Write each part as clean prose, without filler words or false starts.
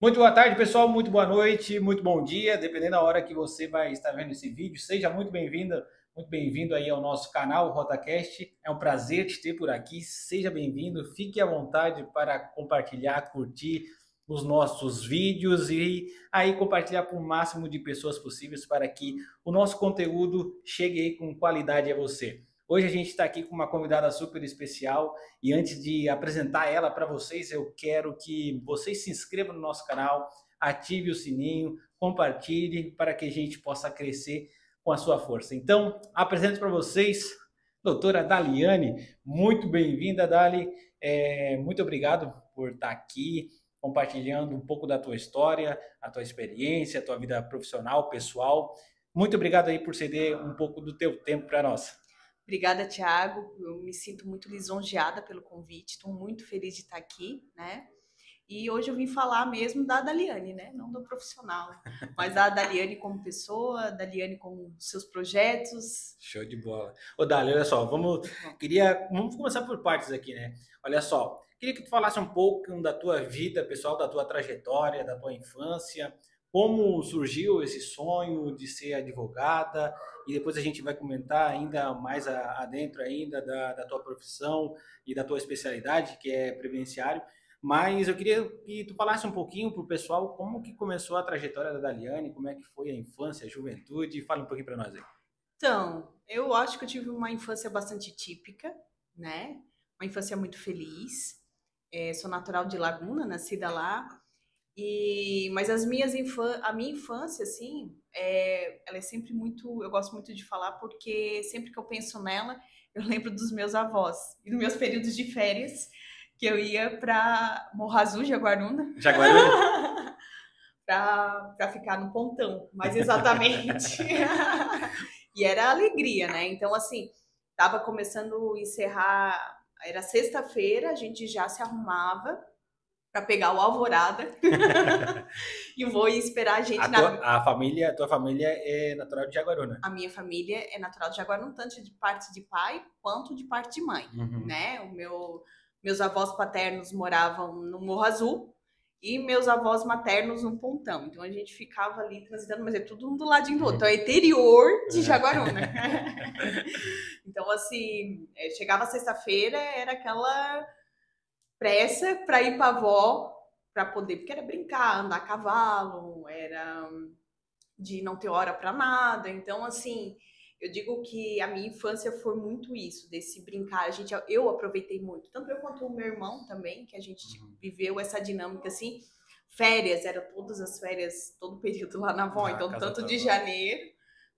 Muito boa tarde, pessoal. Muito boa noite, muito bom dia, dependendo da hora que você vai estar vendo esse vídeo. Seja muito bem-vindo aí ao nosso canal RotaCast. É um prazer te ter por aqui. Seja bem-vindo. Fique à vontade para compartilhar, curtir os nossos vídeos e aí compartilhar com o máximo de pessoas possíveis para que o nosso conteúdo chegue aí com qualidade a você. Hoje a gente está aqui com uma convidada super especial. E antes de apresentar ela para vocês, eu quero que vocês se inscrevam no nosso canal, ative o sininho, compartilhe para que a gente possa crescer com a sua força. Então, apresento para vocês doutora Daliane. Muito bem-vinda, Dali. Muito obrigado por estar aqui compartilhando um pouco da tua história, a tua experiência, a tua vida profissional, pessoal. Muito obrigado aí por ceder um pouco do teu tempo para nós. Obrigada, Thiago. Eu me sinto muito lisonjeada pelo convite. Estou muito feliz de estar aqui, né? E hoje eu vim falar mesmo da Daliane, né? Não do profissional, mas da Daliane como pessoa, Daliane como seus projetos. Show de bola. Ô, Dali, olha só, vamos começar por partes aqui, né? Olha só, queria que tu falasse um pouco da tua vida pessoal, da tua trajetória, da tua infância, como surgiu esse sonho de ser advogada, e depois a gente vai comentar ainda mais adentro ainda da tua profissão e da tua especialidade, que é previdenciário. Mas eu queria que tu falasse um pouquinho para o pessoal como que começou a trajetória da Daliane, como é que foi a infância, a juventude, fala um pouquinho para nós aí. Então, eu acho que eu tive uma infância bastante típica, né? Uma infância muito feliz. Sou natural de Laguna, nascida lá. Mas a minha infância, assim, ela é sempre muito. Eu gosto muito de falar porque sempre que eu penso nela, eu lembro dos meus avós e dos meus períodos de férias, que eu ia para Morro Azul, Jaguaruna, Jaguaruna? para ficar no pontão, mais exatamente. E era alegria, né? Então, assim, tava começando a encerrar. Era sexta-feira, a gente já se arrumava para pegar o Alvorada e vou esperar a gente na. A tua família é natural de Jaguaruna. A minha família é natural de Jaguarão, tanto de parte de pai quanto de parte de mãe, Uhum. né? Meus avós paternos moravam no Morro Azul e meus avós maternos no Pontão. Então a gente ficava ali transitando, mas é tudo um do ladinho do outro. Então é interior de Jaguaruna. Então, assim, chegava sexta-feira, era aquela pressa para ir para a avó, para poder, porque era brincar, andar a cavalo, era de não ter hora para nada. Então, assim, eu digo que a minha infância foi muito isso, desse brincar. Eu aproveitei muito, tanto eu quanto o meu irmão também, que a gente viveu essa dinâmica assim. Férias, era todas as férias, todo o período lá na avó, então tanto de janeiro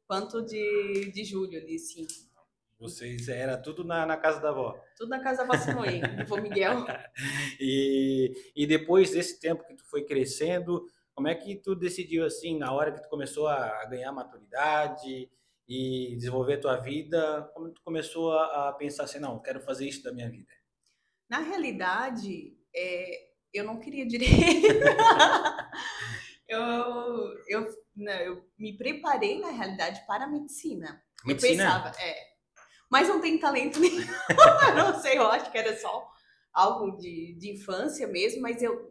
quanto de julho ali, assim. Vocês era tudo na casa da avó. Tudo na casa da avó Sinoe, do vô Miguel. E depois desse tempo que tu foi crescendo, como é que tu decidiu assim, na hora que tu começou a ganhar maturidade e desenvolver a tua vida, como tu começou a pensar assim, não, quero fazer isso da minha vida? Na realidade, eu não queria direito. Eu me preparei, na realidade, para a medicina. Eu Medicina? pensava, mas não tem talento nenhum. Não sei, eu acho que era só algo de infância mesmo, mas eu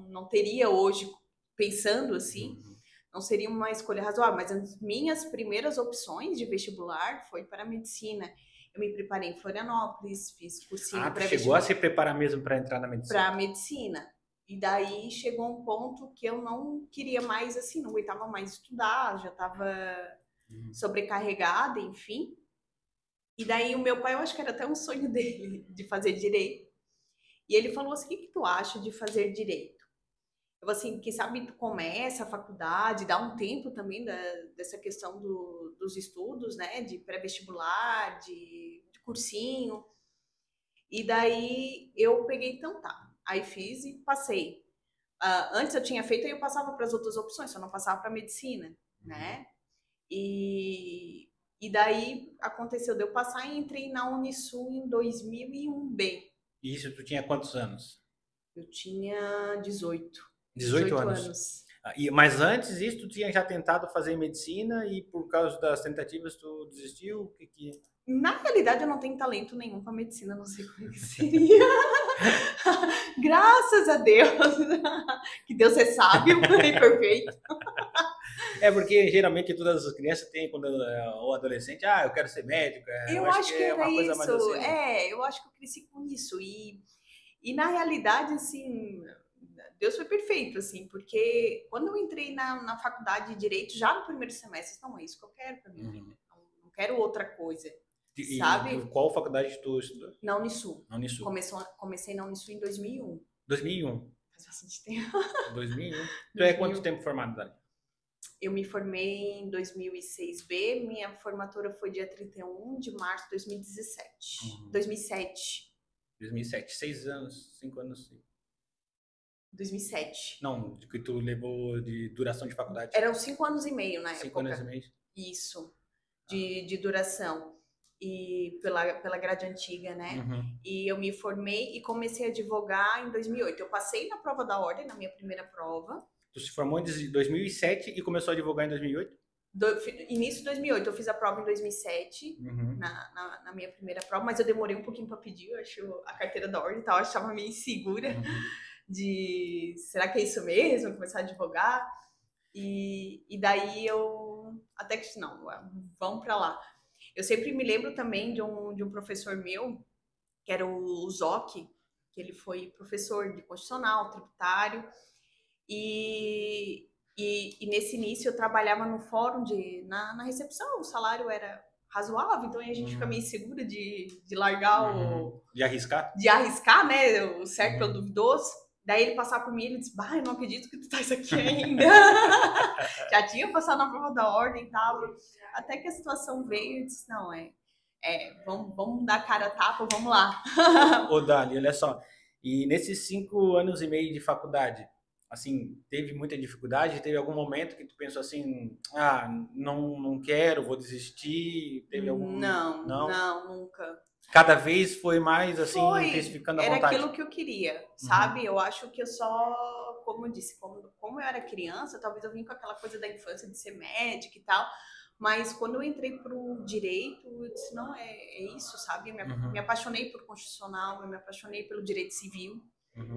não teria hoje, pensando assim, Uhum. não seria uma escolha razoável. Mas as minhas primeiras opções de vestibular foi para a medicina. Eu me preparei em Florianópolis, fiz Ah, cursinho tu chegou a pré-vestibular se preparar mesmo para entrar na medicina? para medicina. E daí chegou um ponto que eu não queria mais, assim, não aguentava mais estudar, já estava Uhum. sobrecarregada, enfim. E daí o meu pai, eu acho que era até um sonho dele de fazer direito. E ele falou assim: o que tu acha de fazer direito? Eu assim, quem sabe tu começa a faculdade, dá um tempo também dessa questão dos estudos, né? De pré-vestibular, de cursinho. E daí eu peguei, então tá. Aí fiz e passei. Antes eu tinha feito e eu passava para as outras opções, só não passava para medicina, Uhum. né? E daí aconteceu de eu passar e entrei na Unisul em 2001B. Isso, tu tinha quantos anos? Eu tinha 18 18 anos. anos. Mas antes disso, tu tinha já tentado fazer medicina e por causa das tentativas tu desistiu? Na realidade, eu não tenho talento nenhum para medicina, não sei como é que seria. Graças a Deus. Que Deus é sábio e perfeito. É porque geralmente todas as crianças têm, quando o adolescente, eu quero ser médico. Eu acho que é era uma coisa mais isso. assim, né? Eu acho que eu cresci com isso. E na realidade, assim, Deus foi perfeito, assim, porque quando eu entrei na faculdade de Direito, já no primeiro semestre, não é isso que eu quero pra minha vida. Não quero outra coisa, sabe? Qual faculdade tu estudou? Na Unisul. Na Unisul. Comecei na Unisul em 2001. 2001? Faz bastante tempo. 2001? Tu é quanto tempo formado, Dani? Eu me formei em 2006B, minha formatura foi dia 31 de março de 2017. 2007. 2007, 6 anos, 5 anos. 2007. Não, que tu levou de duração de faculdade. Eram 5 anos e meio na época. 5 anos e meio? Isso, de duração. E pela grade antiga, né? E eu me formei e comecei a advogar em 2008. Eu passei na prova da ordem, na minha primeira prova. Tu se formou em 2007 e começou a advogar em 2008? Início de 2008. Eu fiz a prova em 2007, na minha primeira prova, mas eu demorei um pouquinho para pedir, eu acho, a carteira da ordem e tal. Eu estava meio insegura de, será que é isso mesmo? Começar a advogar. E daí eu, até que, não, vamos para lá. Eu sempre me lembro também de um professor meu, que era o Zoc, que ele foi professor de constitucional, tributário, e nesse início eu trabalhava no fórum na recepção, o salário era razoável, então a gente fica meio segura de largar De arriscar? De arriscar, né, o certo pelo duvidoso. Daí ele passava por mim e ele disse, eu não acredito que tu tá isso aqui ainda. Já tinha passado na prova da ordem e tal. Até que a situação veio e disse, não, vamos dar cara a tapa, vamos lá. Ô, Dali, olha só. E nesses 5 anos e meio de faculdade, assim, teve muita dificuldade? Teve algum momento que tu pensou assim, não quero, vou desistir? Teve algum... Não, nunca. Cada vez foi mais, assim, intensificando a vontade? Era aquilo que eu queria, sabe? Eu acho que eu só, como eu disse, como eu era criança, talvez eu vim com aquela coisa da infância de ser médica e tal, mas quando eu entrei pro direito, eu disse, não, é isso, sabe? Eu me apaixonei por constitucional, eu me apaixonei pelo direito civil,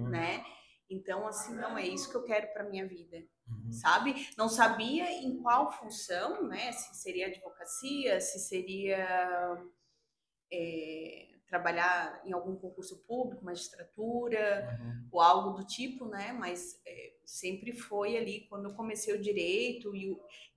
né? Então, assim, não, é isso que eu quero para minha vida, sabe? Não sabia em qual função, né? Se seria advocacia, se seria trabalhar em algum concurso público, magistratura, ou algo do tipo, né? Mas sempre foi ali, quando eu comecei o direito e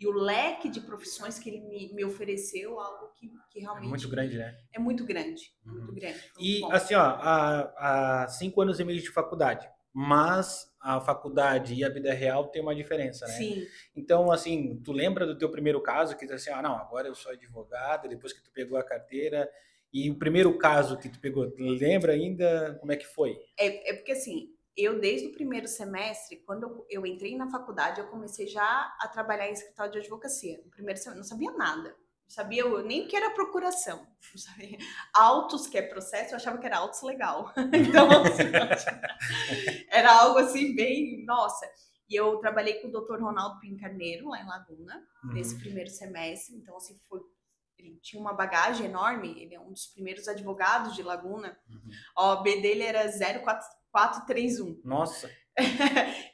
o leque de profissões que ele me ofereceu, algo que realmente... É muito grande, né? É muito grande, muito grande. E, assim, há 5 anos e meio de faculdade, mas a faculdade e a vida real tem uma diferença, né? Sim. Então, assim, tu lembra do teu primeiro caso, que tu assim, não, agora eu sou advogado, depois que tu pegou a carteira... E o primeiro caso que tu pegou, tu lembra ainda como é que foi? É porque assim, eu desde o primeiro semestre, quando eu entrei na faculdade, eu comecei já a trabalhar em escritório de advocacia. No primeiro semestre, não sabia nada. Não sabia nem o que era procuração. Não sabia. Autos, que é processo, eu achava que era autos legal. Então, assim, era algo assim bem, nossa. E eu trabalhei com o Dr. Ronaldo Pinho Carneiro, lá em Laguna, nesse primeiro semestre. Então, assim, ele tinha uma bagagem enorme, ele é um dos primeiros advogados de Laguna. A OAB dele era 04431. Nossa!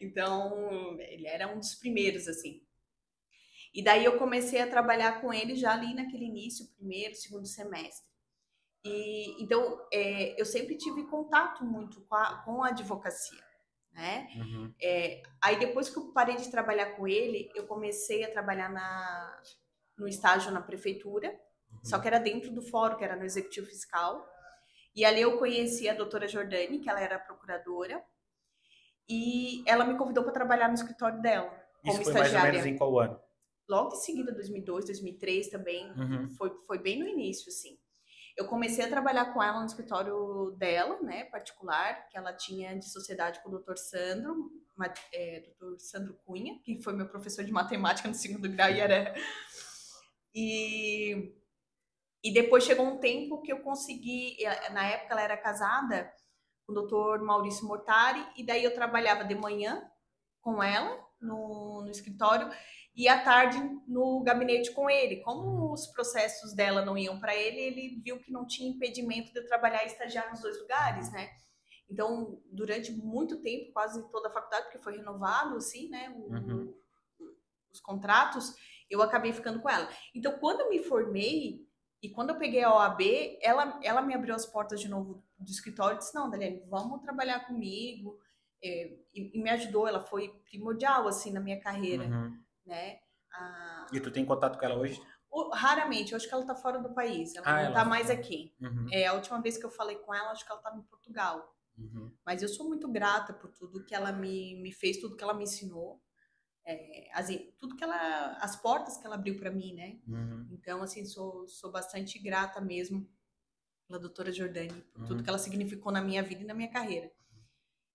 Então, ele era um dos primeiros, assim. E daí eu comecei a trabalhar com ele já ali naquele início, primeiro, segundo semestre. E então, eu sempre tive contato muito com a advocacia, né? Aí depois que eu parei de trabalhar com ele, eu comecei a trabalhar no estágio na prefeitura, só que era dentro do fórum, que era no executivo fiscal. E ali eu conheci a doutora Jordane, que ela era procuradora, e ela me convidou para trabalhar no escritório dela, como estagiária. Isso foi mais ou menos em qual ano? Logo em seguida, 2002, 2003 também, foi bem no início, assim. Eu comecei a trabalhar com ela no escritório dela, né, particular, que ela tinha de sociedade com o Dr. Sandro, Dr. Sandro Cunha, que foi meu professor de matemática no segundo grau e era... E depois chegou um tempo que eu consegui, na época ela era casada com o Dr. Maurício Mortari, e daí eu trabalhava de manhã com ela no escritório e à tarde no gabinete com ele. Como os processos dela não iam para ele, ele viu que não tinha impedimento de eu trabalhar e estagiar nos dois lugares, né? Então, durante muito tempo, quase toda a faculdade, porque foi renovado, assim, né, os contratos, eu acabei ficando com ela. Então, quando eu me formei e quando eu peguei a OAB, ela me abriu as portas de novo do escritório e disse, não, Daniela, vamos trabalhar comigo. E me ajudou, ela foi primordial, assim, na minha carreira, né? E tu tem contato com ela hoje? Raramente, eu acho que ela tá fora do país, ela não tá mais aqui. Uhum. A última vez que eu falei com ela, acho que ela tava em Portugal. Uhum. Mas eu sou muito grata por tudo que ela me fez, tudo que ela me ensinou. Assim, tudo que ela, as portas que ela abriu para mim, né? Uhum. Então, assim, sou bastante grata mesmo pela doutora Jordani, por tudo que ela significou na minha vida e na minha carreira.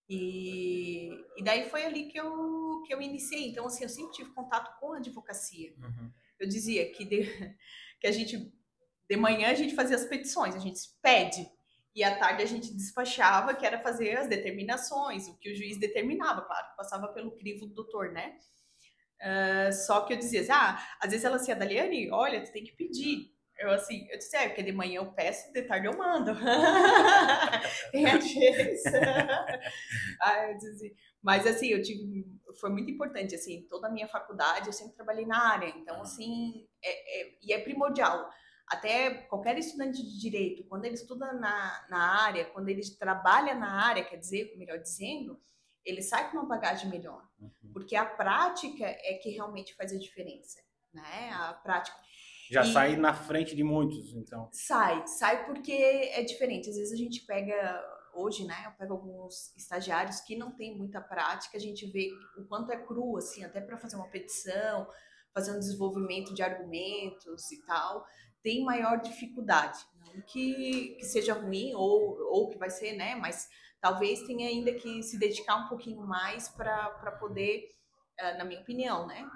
E daí foi ali que eu iniciei. Então, assim, eu sempre tive contato com a advocacia. Eu dizia que a gente, de manhã a gente fazia as petições, a gente pede, e à tarde a gente despachava, que era fazer as determinações, o que o juiz determinava, claro, passava pelo crivo do doutor, né? Só que eu dizia assim, às vezes ela assim, Daliane, olha, tu tem que pedir. Eu disse, porque de manhã eu peço, de tarde eu mando. Tem a diferença. Eu dizia, mas assim, foi muito importante, assim, toda a minha faculdade eu sempre trabalhei na área, então assim, e é primordial. Até qualquer estudante de direito, quando ele estuda na área, quando ele trabalha na área, quer dizer, melhor dizendo, ele sai com uma bagagem melhor. Porque a prática é que realmente faz a diferença, né? A prática. Já sai na frente de muitos, então. Sai porque é diferente. Às vezes a gente pega, hoje, né? Eu pego alguns estagiários que não têm muita prática, a gente vê o quanto é cru, assim, até para fazer uma petição, fazer um desenvolvimento de argumentos e tal, tem maior dificuldade. Não que seja ruim ou que vai ser, né? Mas talvez tenha ainda que se dedicar um pouquinho mais para poder, na minha opinião, né?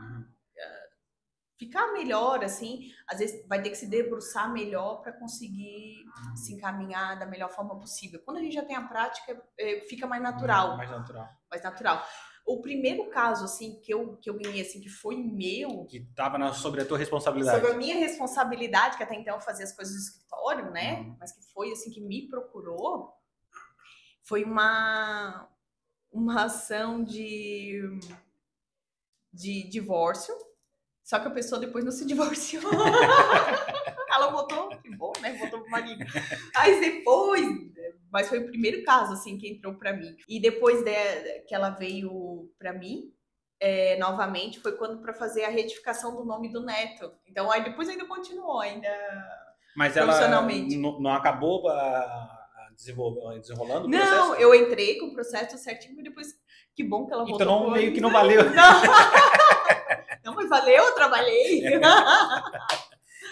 Ficar melhor, assim, às vezes vai ter que se debruçar melhor para conseguir se encaminhar da melhor forma possível. Quando a gente já tem a prática, fica mais natural. Mais natural. O primeiro caso, assim, que eu ganhei, assim, que foi meu... Que estava sobre a tua responsabilidade. Sobre a minha responsabilidade, que até então eu fazia as coisas do escritório, né? Mas que foi, assim, que me procurou, foi uma ação de divórcio. Só que a pessoa depois não se divorciou. Ela voltou, que bom, né? Voltou pro marido. Mas foi o primeiro caso, assim, que entrou pra mim. E depois que ela veio pra mim, novamente, foi quando pra fazer a retificação do nome do neto. Então, aí depois ainda continuou, mas profissionalmente. Ela não acabou desenrolando o processo? Não, eu entrei com o processo certinho e depois, que bom que ela voltou. Então meio que não valeu. Não, mas valeu, eu trabalhei.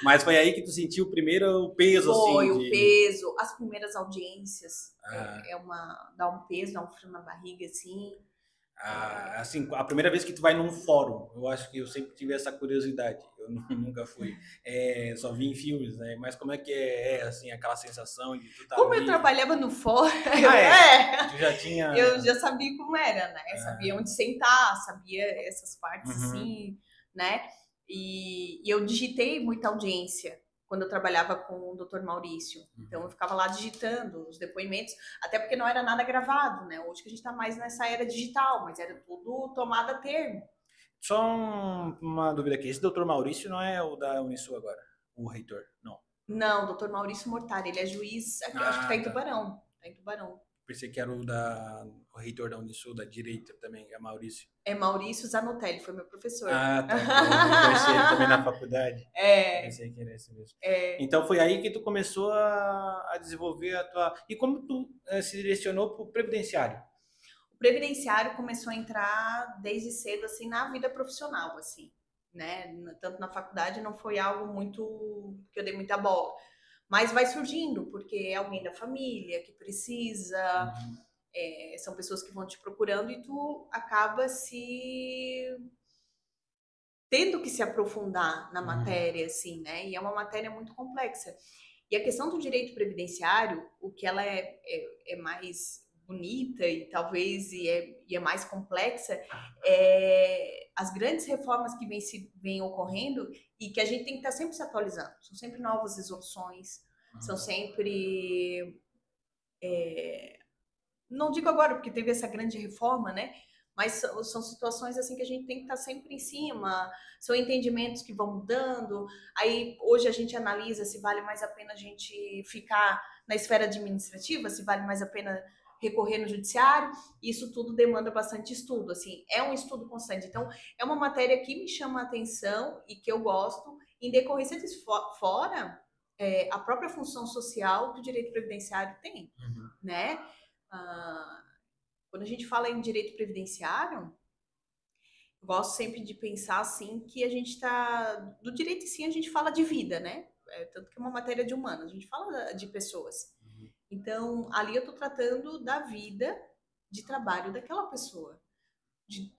Mas foi aí que tu sentiu o primeiro peso, assim? Foi o peso, as primeiras audiências. Dá um peso, dá um frio na barriga, assim. Assim, a primeira vez que tu vai num fórum, eu acho que eu sempre tive essa curiosidade. Eu nunca fui, só vi em filmes, né? Mas como é que assim, aquela sensação de tu tá Como ali... eu trabalhava no fórum, tu já tinha... Eu já sabia como era, né? Sabia onde sentar, sabia essas partes, assim, né? E eu digitei muita audiência quando eu trabalhava com o Dr. Maurício. Então, eu ficava lá digitando os depoimentos, até porque não era nada gravado, né? Hoje que a gente tá mais nessa era digital, mas era tudo tomado a termo. Só uma dúvida aqui. Esse Dr. Maurício não é o da Unisul agora? O reitor? Não. Não, o Dr. Maurício Mortari, ele é juiz, aqui, acho que tá em Tubarão. Tá em Tubarão. Pensei que era o reitor da Unisul, da direita também, é Maurício. É Maurício Zanotelli, foi meu professor. Tá. Eu conheci ele também na faculdade. Pensei que era esse mesmo. Então foi aí que tu começou a desenvolver a tua... E como tu se direcionou pro previdenciário? O previdenciário começou a entrar desde cedo, assim, na vida profissional, assim, né? Tanto na faculdade não foi algo muito... que eu dei muita bola. Mas vai surgindo, porque é alguém da família que precisa, são pessoas que vão te procurando e tu acaba tendo que se aprofundar na matéria, assim, né? E é uma matéria muito complexa. E a questão do direito previdenciário, o que ela é mais bonita e talvez é mais complexa, as grandes reformas que vêm ocorrendo e que a gente tem que estar sempre se atualizando. São sempre novas resoluções, são sempre não digo agora, porque teve essa grande reforma, né? Mas são situações assim que a gente tem que estar sempre em cima, são entendimentos que vão mudando. Aí hoje a gente analisa se vale mais a pena a gente ficar na esfera administrativa, se vale mais a pena recorrer no judiciário. Isso tudo demanda bastante estudo, assim, é um estudo constante. Então, é uma matéria que me chama a atenção e que eu gosto, em decorrência disso, fora a própria função social que o direito previdenciário tem, né? Quando a gente fala em direito previdenciário, eu gosto sempre de pensar assim que a gente está do direito em si, a gente fala de vida, né? Tanto que é uma matéria de humanas, a gente fala de pessoas. Então, ali eu estou tratando da vida de trabalho daquela pessoa. De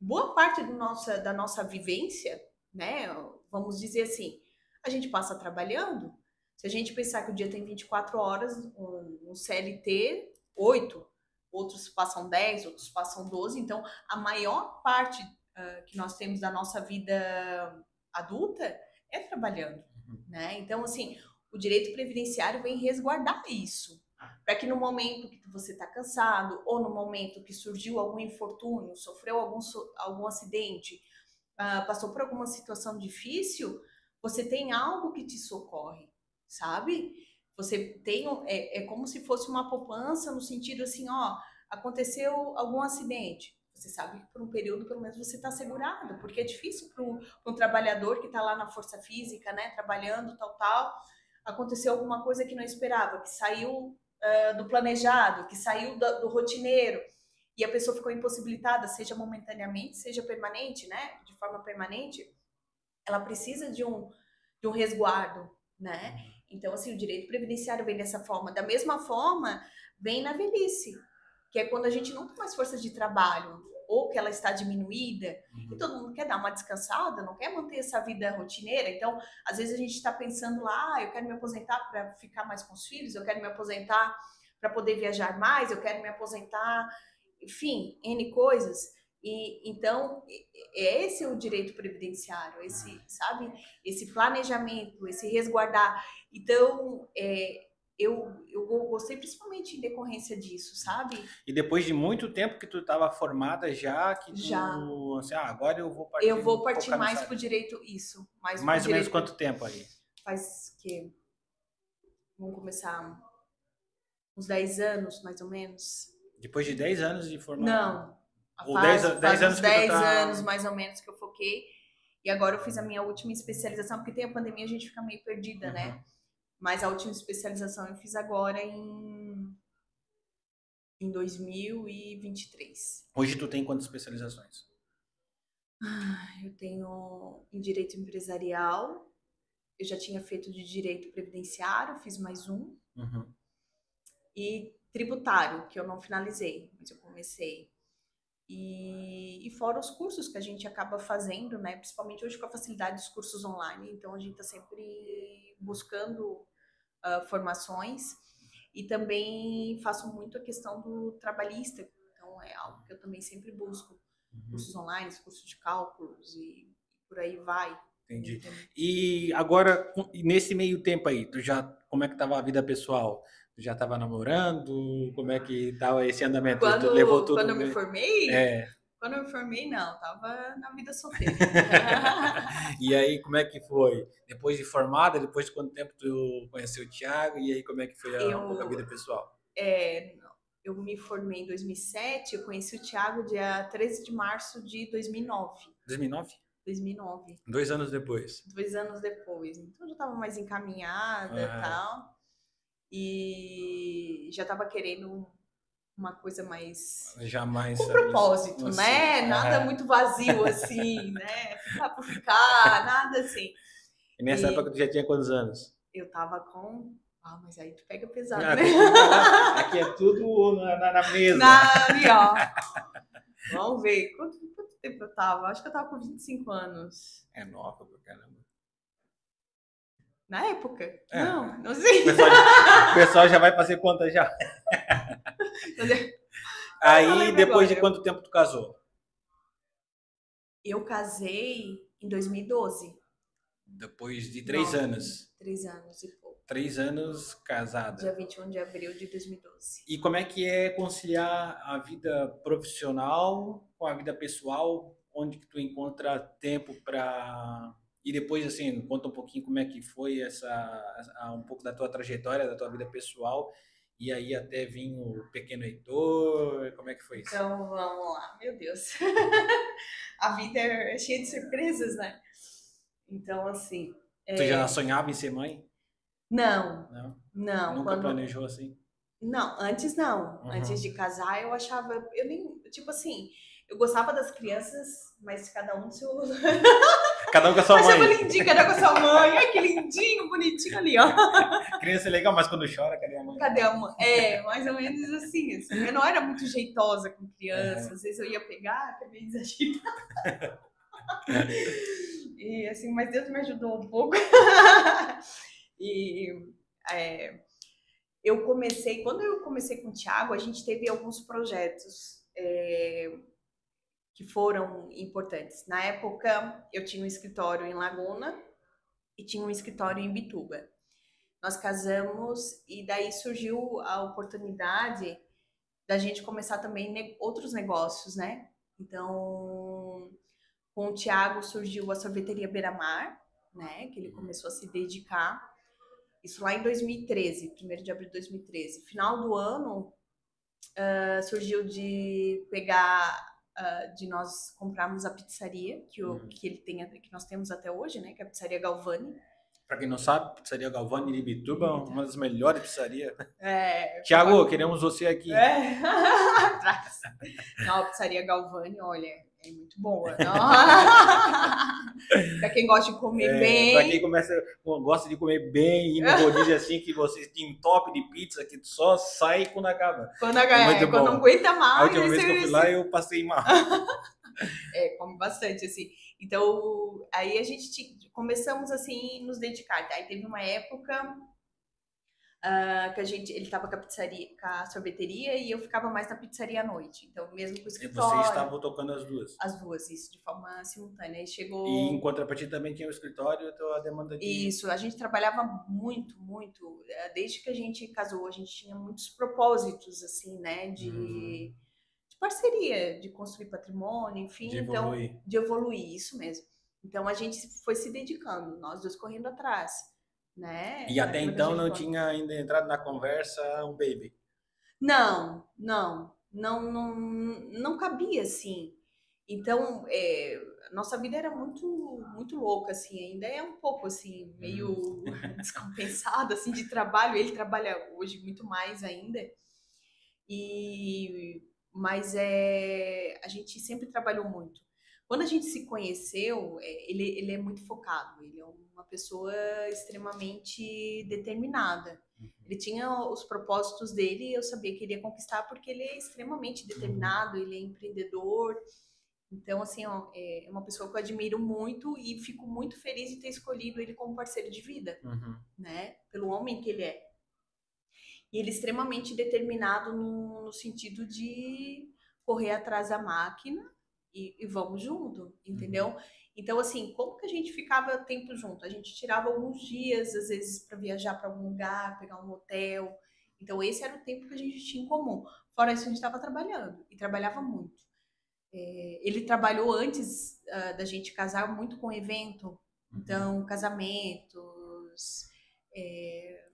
boa parte da nossa vivência, né? Vamos dizer assim, a gente passa trabalhando. Se a gente pensar que o dia tem 24 horas, um CLT, 8, outros passam 10, outros passam 12. Então, a maior parte que nós temos da nossa vida adulta é trabalhando, né? Então, assim, o direito previdenciário vem resguardar isso, para que no momento que você está cansado ou no momento que surgiu algum infortúnio, sofreu algum acidente, passou por alguma situação difícil, você tem algo que te socorre, sabe? Você tem, é como se fosse uma poupança no sentido assim, ó, aconteceu algum acidente, você sabe que por um período pelo menos você está assegurado, porque é difícil para um trabalhador que está lá na força física, né, trabalhando, tal, aconteceu alguma coisa que não esperava, que saiu do planejado, que saiu do rotineiro, e a pessoa ficou impossibilitada, seja momentaneamente, seja permanente, né, de forma permanente, ela precisa de um resguardo, né? Então, assim, o direito previdenciário vem dessa forma. Da mesma forma, vem na velhice, que é quando a gente não tem mais força de trabalho, ou que ela está diminuída, e todo mundo quer dar uma descansada, não quer manter essa vida rotineira. Então, às vezes a gente está pensando lá, eu quero me aposentar para ficar mais com os filhos, eu quero me aposentar para poder viajar mais, eu quero me aposentar, enfim, N coisas. E então, esse é o direito previdenciário, esse, sabe, esse planejamento, esse resguardar. Então, eu gostei principalmente em decorrência disso, sabe? E depois de muito tempo que tu estava formada já, que tu, Já. assim, agora eu vou partir. Eu vou partir mais pro direito, isso. Mais ou menos quanto tempo aí? Faz que... Vamos começar uns 10 anos, mais ou menos. Depois de 10 anos de formação? Não. Ou 10 anos uns 10 anos, mais ou menos, que eu foquei. E agora eu fiz a minha última especialização, porque tem a pandemia, a gente fica meio perdida, né? Mas a última especialização eu fiz agora em 2023. Hoje tu tem quantas especializações? Eu tenho em direito empresarial, eu já tinha feito de direito previdenciário, fiz mais um. E tributário, que eu não finalizei, mas eu comecei. E fora os cursos que a gente acaba fazendo, né? Principalmente hoje com a facilidade dos cursos online, então a gente está sempre buscando formações. E também faço muito a questão do trabalhista, então é algo que eu também sempre busco. Cursos online, cursos de cálculos e por aí vai. Entendi. E agora, nesse meio tempo aí, como é que estava a vida pessoal? Tu já estava namorando? Como é que estava esse andamento? Quando, tu levou tudo quando eu me formei? É. Quando eu me formei, não, tava na vida solteira. E aí, como é que foi? Depois de formada, depois de quanto tempo tu conheceu o Thiago? E aí, como é que foi a vida pessoal? Eu me formei em 2007, eu conheci o Thiago dia 13 de março de 2009. 2009? 2009. 2 anos depois. 2 anos depois. Então, eu já estava mais encaminhada e tal. E já estava querendo uma coisa mais... Jamais. Com propósito, assim, né? Nada muito vazio, assim, né? Ficar por ficar, nada assim. E nessa época tu já tinha quantos anos? Eu tava com... mas aí tu pega pesado, né? Aqui é tudo na mesa. Ali, ó. Vamos ver. Quanto tempo eu tava? Acho que eu tava com 25 anos. É nova pra caramba. Na época? Não sei. O pessoal já vai fazer conta já. Aí, depois de quanto tempo tu casou? Eu casei em 2012. Depois de 3 anos. 3 anos e pouco. 3 anos casada. Dia 21 de abril de 2012. E como é que é conciliar a vida profissional com a vida pessoal? Onde que tu encontra tempo para... E depois, assim, conta um pouquinho como é que foi um pouco da tua trajetória, da tua vida pessoal, e aí até vir o pequeno Heitor, como é que foi isso? Então, vamos lá. Meu Deus. A vida é cheia de surpresas, né? Então, assim... Tu já sonhava em ser mãe? Não. Não? Nunca planejou assim? Não, antes não. Uhum. Antes de casar, eu achava... Eu nem... Tipo assim, eu gostava das crianças, mas cada um do seu... Cada um com a sua mãe. Achava lindinho, cada um com a sua mãe. Ai, que lindinho, bonitinho ali, ó. Criança é legal, mas quando chora, cadê a mãe? Cadê a mãe? É, mais ou menos assim. Eu não era muito jeitosa com criança. Às vezes eu ia pegar, acabei exagerando. E assim, mas Deus me ajudou um pouco. E quando eu comecei com o Thiago, a gente teve alguns projetos que foram importantes. Na época, eu tinha um escritório em Laguna e tinha um escritório em Bituba. Nós casamos e daí surgiu a oportunidade da gente começar também outros negócios, né? Então, com o Thiago surgiu a sorveteria Beira-Mar, né? Que ele começou a se dedicar. Isso lá em 2013, 1º de abril de 2013. Final do ano, surgiu de nós comprarmos a pizzaria que ele tem, que nós temos até hoje, né? Que é a pizzaria Galvani. Para quem não sabe, pizzaria Galvani de Bituba, uma das melhores pizzarias. Tiago, queremos você aqui. Não, a pizzaria Galvani, olha, é muito boa. Para quem gosta de comer bem. Para quem gosta de comer bem e no rodízio assim, que vocês têm top de pizza que só sai quando acaba. Quando não aguenta mais. A última vez que eu fui lá, eu passei mal. Come bastante, assim. Então, aí a gente começamos, assim, nos dedicar. Aí teve uma época que ele estava com a pizzaria, com a sorveteria, e eu ficava mais na pizzaria à noite. Então, mesmo com o escritório... E vocês estavam tocando as duas? As duas, isso, de forma simultânea. Aí chegou... E em contrapartida também tinha o escritório, então a demanda de... Isso, a gente trabalhava muito, muito. Desde que a gente casou, a gente tinha muitos propósitos, assim, né, de parceria, de construir patrimônio, enfim. De evoluir. Então, de evoluir, isso mesmo. Então, a gente foi se dedicando, nós dois correndo atrás, né? E até então não tinha ainda entrado na conversa um baby? Não cabia, assim. Então, nossa vida era muito, muito louca, assim, ainda é um pouco, assim, meio descompensada, assim, de trabalho. Ele trabalha hoje muito mais ainda. Mas a gente sempre trabalhou muito. Quando a gente se conheceu, ele é muito focado, ele é uma pessoa extremamente determinada. Ele tinha os propósitos dele e eu sabia que ele ia conquistar porque ele é extremamente determinado, ele é empreendedor. Então, assim, é uma pessoa que eu admiro muito e fico muito feliz de ter escolhido ele como parceiro de vida, né? Pelo homem que ele é. E ele é extremamente determinado no sentido de correr atrás da máquina e vamos junto, entendeu? Então, assim, como que a gente ficava tempo junto? A gente tirava alguns dias, às vezes, para viajar para algum lugar, pegar um hotel. Então, esse era o tempo que a gente tinha em comum. Fora isso, a gente estava trabalhando, e trabalhava muito. Ele trabalhou antes da gente casar muito com evento. Então, casamentos...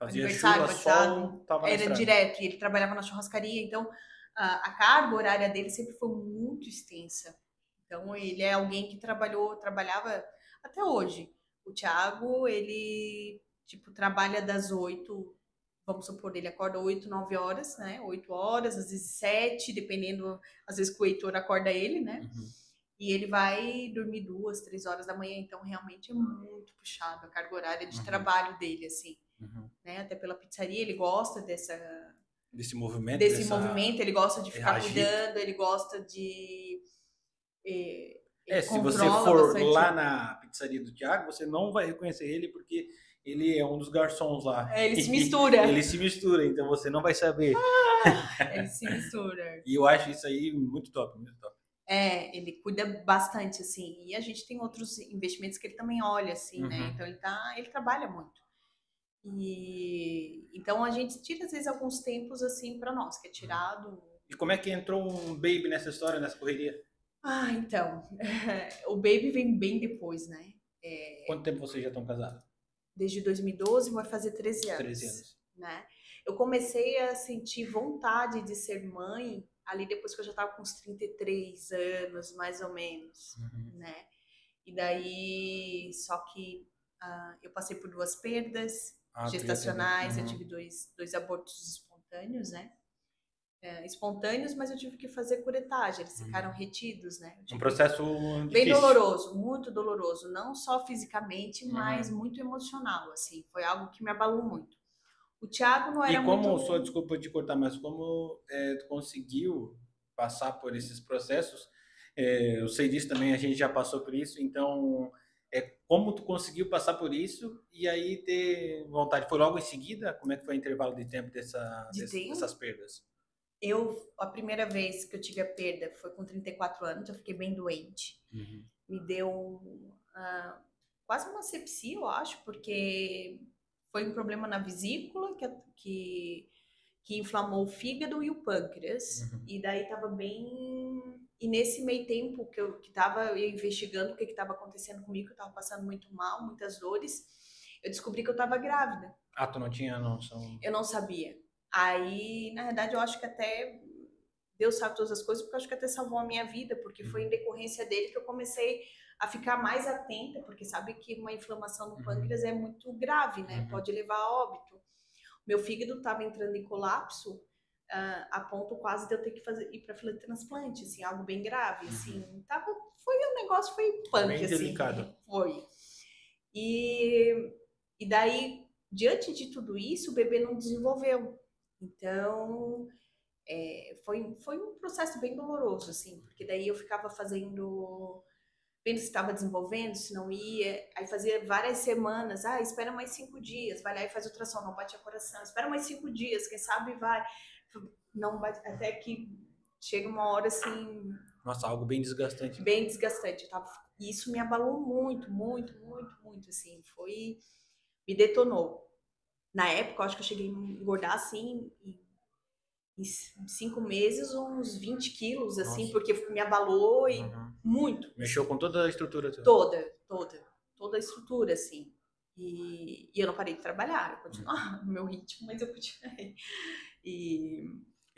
aniversário, batizado, era direto, e ele trabalhava na churrascaria, então a carga horária dele sempre foi muito extensa. Então ele é alguém que trabalhava até hoje. O Thiago, ele trabalha das 8, vamos supor, ele acorda 8, 9 horas, né? 8 horas, às vezes 7, dependendo, às vezes que o Heitor acorda ele, né? E ele vai dormir 2, 3 horas da manhã, então realmente é muito puxado a carga horária de trabalho dele, assim. Né? Até pela pizzaria, ele gosta desse movimento, ele gosta de ficar cuidando, ele gosta de... se você for lá na pizzaria do Thiago, você não vai reconhecer ele porque ele é um dos garçons lá. Ele se mistura. Ele se mistura, então você não vai saber. Ele se mistura. E eu acho isso aí muito top, muito top. Ele cuida bastante, assim. E a gente tem outros investimentos que ele também olha, assim, né? Então ele trabalha muito. E então a gente tira às vezes alguns tempos assim para nós, que é tirado. E como é que entrou um baby nessa história, nessa correria? Então, o baby vem bem depois, né? Quanto tempo vocês já estão casados? Desde 2012 vai fazer 13 13 anos, anos. né? Eu comecei a sentir vontade de ser mãe ali depois que eu já estava com uns 33 anos, mais ou menos, né? E daí, só que eu passei por 2 perdas gestacionais, eu tive dois abortos espontâneos, né? Espontâneos, mas eu tive que fazer curetagem, eles ficaram retidos, né? Um processo bem difícil. doloroso, muito doloroso, não só fisicamente, mas muito emocional, assim, foi algo que me abalou muito. O Thiago não era e como, muito... só desculpa te cortar, mas como tu conseguiu passar por esses processos, eu sei disso também, a gente já passou por isso, então como tu conseguiu passar por isso e aí ter vontade? Foi logo em seguida? Como é que foi o intervalo de tempo dessas perdas? A primeira vez que eu tive a perda foi com 34 anos, eu fiquei bem doente. Me deu quase uma sepsia, eu acho, porque foi um problema na vesícula que inflamou o fígado e o pâncreas. E daí tava bem... E nesse meio tempo que eu tava investigando o que estava acontecendo comigo, que eu tava passando muito mal, muitas dores, eu descobri que eu tava grávida. Ah, tu não tinha noção? Eu não sabia. Aí, na verdade, eu acho que até Deus sabe todas as coisas, porque eu acho que até salvou a minha vida, porque foi em decorrência dele que eu comecei a ficar mais atenta, porque sabe que uma inflamação no pâncreas é muito grave, né? Pode levar a óbito. Meu fígado estava entrando em colapso a ponto quase de eu ter que ir para fila de transplante, assim, algo bem grave, assim. Foi punk, bem assim. delicado. Foi. E daí, diante de tudo isso, o bebê não desenvolveu. Então, foi um processo bem doloroso, assim, porque daí eu ficava vendo se estava desenvolvendo, se não ia, aí fazia várias semanas, espera mais 5 dias, vai lá e faz ultrassom, não bate a coração, espera mais 5 dias, quem sabe vai, não bate, até que chega uma hora assim... Nossa, algo bem desgastante. Bem desgastante, e isso me abalou muito, muito, muito, muito, assim, me detonou. Na época, eu acho que eu cheguei a engordar, assim, em 5 meses, uns 20 quilos, assim, porque me abalou e muito. Mexeu com toda a estrutura? Toda a estrutura, assim. E eu não parei de trabalhar, eu continuava no meu ritmo, mas eu continuei. E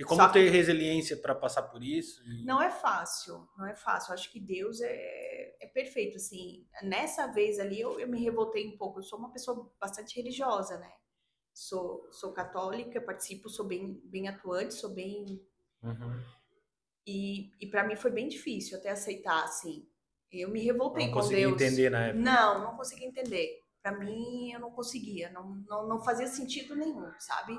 como ter resiliência para passar por isso? Não é fácil, não é fácil. Eu acho que Deus é perfeito, assim. Nessa vez ali, eu me revoltei um pouco. Eu sou uma pessoa bastante religiosa, né? Sou católica, participo, sou bem atuante, sou bem... E para mim foi bem difícil até aceitar, assim. Eu me revoltei com Deus. Não consegui entender na época. Não consegui entender. Para mim, eu não conseguia. Não fazia sentido nenhum, sabe?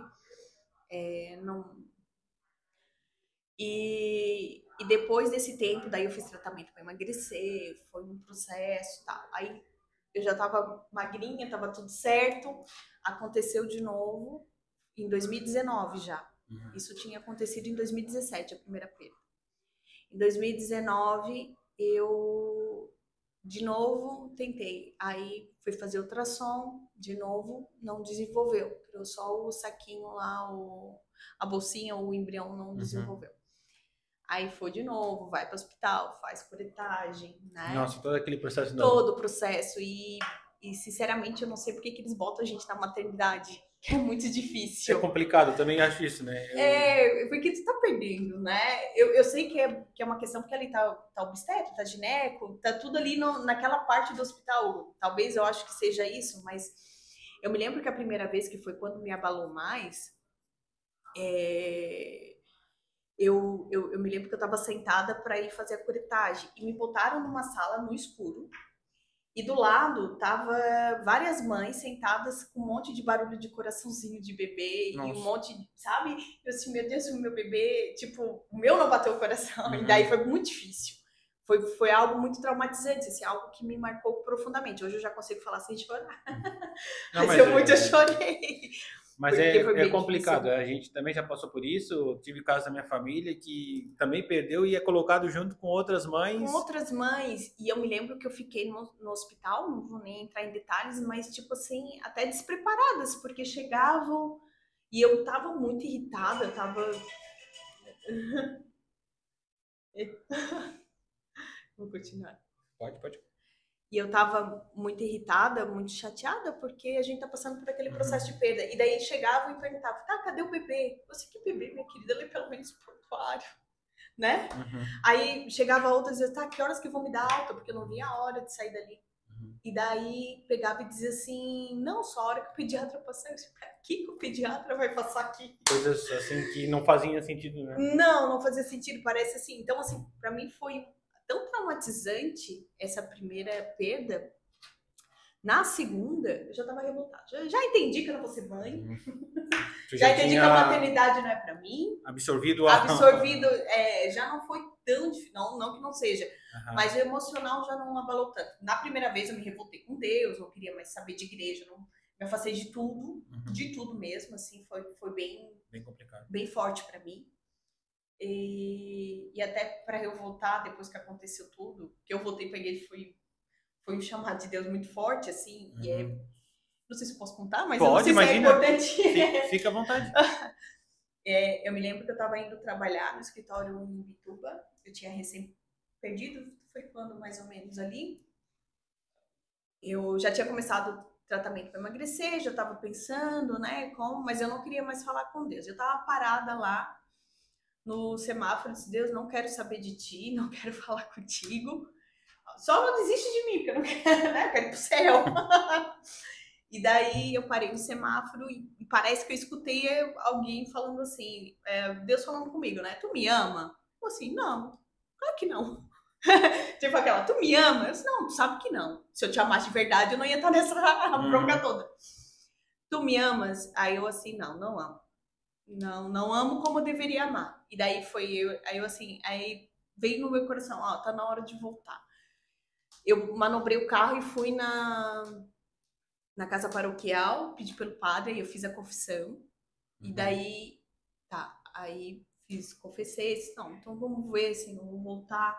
E depois desse tempo, daí eu fiz tratamento para emagrecer, foi um processo, tá? Aí eu já tava magrinha, tava tudo certo. Aconteceu de novo em 2019 já. Isso tinha acontecido em 2017, a primeira perda. Em 2019, eu de novo tentei. Aí fui fazer ultrassom, de novo, não desenvolveu. Criou só o saquinho lá, a bolsinha, o embrião não desenvolveu. Aí foi de novo, vai para o hospital, faz curetagem, né? Nossa, todo aquele processo de novo. Todo o processo. E sinceramente, eu não sei porque que eles botam a gente na maternidade. É muito difícil. É complicado, eu também acho isso, né? Porque tu tá perdendo, né? Eu sei que é uma questão porque ali tá obstetra, tá gineco, tá tudo ali naquela parte do hospital. Talvez eu acho que seja isso, mas eu me lembro que a primeira vez, que foi quando me abalou mais, eu me lembro que eu tava sentada para ir fazer a curetagem e me botaram numa sala no escuro. E do lado tava várias mães sentadas com um monte de barulho de coraçãozinho de bebê. Nossa. E um monte de, sabe? Eu assim, meu Deus, o meu bebê, tipo, o meu não bateu o coração. E daí foi muito difícil. Foi algo muito traumatizante, assim, algo que me marcou profundamente. Hoje eu já consigo falar sem chorar. Não, mas eu chorei. Mas Porque foi é bem complicado. difícil. A gente também já passou por isso. Eu tive casos da minha família que também perdeu e é colocado junto com outras Com mães. outras mães, e eu me lembro que eu fiquei no hospital, não vou nem entrar em detalhes, mas tipo assim, até despreparadas, porque chegavam e eu tava muito irritada, eu tava. Vou continuar. Pode. E eu tava muito irritada, muito chateada, porque a gente tá passando por aquele processo Uhum. de perda. E daí chegavam e perguntavam, tá, cadê o bebê? Você, que bebê, minha querida? Ele é pelo menos portuário, né? Uhum. Aí chegava outras vezes, tá, que horas que vão me dar alta? Porque eu não via a hora de sair dali. Uhum. E daí pegava e dizia assim, não, só a hora que o pediatra passar. Eu disse, que o pediatra vai passar aqui? Coisas assim que não faziam sentido, né? Não fazia sentido, parece assim. Então, assim, pra mim foi tão traumatizante essa primeira perda. Na segunda, eu já tava revoltada. Já entendi que eu não vou ser mãe. Uhum. Já entendi que a maternidade não é pra mim. Absorvido Absorvido, já não foi tão difícil. Não que não seja. Uhum. Mas o emocional já não abalou tanto. Na primeira vez eu me revoltei com Deus, não queria mais saber de igreja, não, me afastei de tudo mesmo, assim, foi bem complicado. Bem forte pra mim. E até pra eu voltar, depois que aconteceu tudo, que eu voltei pra igreja, foi um chamado de Deus muito forte, assim, Uhum. e não sei se eu posso contar, mas pode, eu não sei imagina. se é importante. Fica à vontade. Eu me lembro que eu tava indo trabalhar no escritório em Bituba, eu tinha recém perdido, foi quando mais ou menos ali. Eu já tinha começado o tratamento para emagrecer, já estava pensando, né, mas eu não queria mais falar com Deus. Eu estava parada lá no semáforo, disse, Deus, não quero saber de ti, não quero falar contigo. Só não desiste de mim, porque eu não quero, né, eu quero ir pro céu. E daí eu parei no semáforo e parece que eu escutei alguém falando assim, Deus falando comigo, né? Tu me ama? Eu assim, não, claro que não. Tipo aquela, tu me ama? Eu disse, não, tu sabe que não. Se eu te amasse de verdade, eu não ia estar nessa bronca toda. Tu me amas? Aí eu assim, não amo. Não amo como eu deveria amar. E daí aí veio no meu coração, ó, tá na hora de voltar. Eu manobrei o carro e fui na casa paroquial, pedi pelo padre, aí eu fiz a confissão. E daí, aí confessei, disse, não, então vamos ver, Senhor, vamos voltar.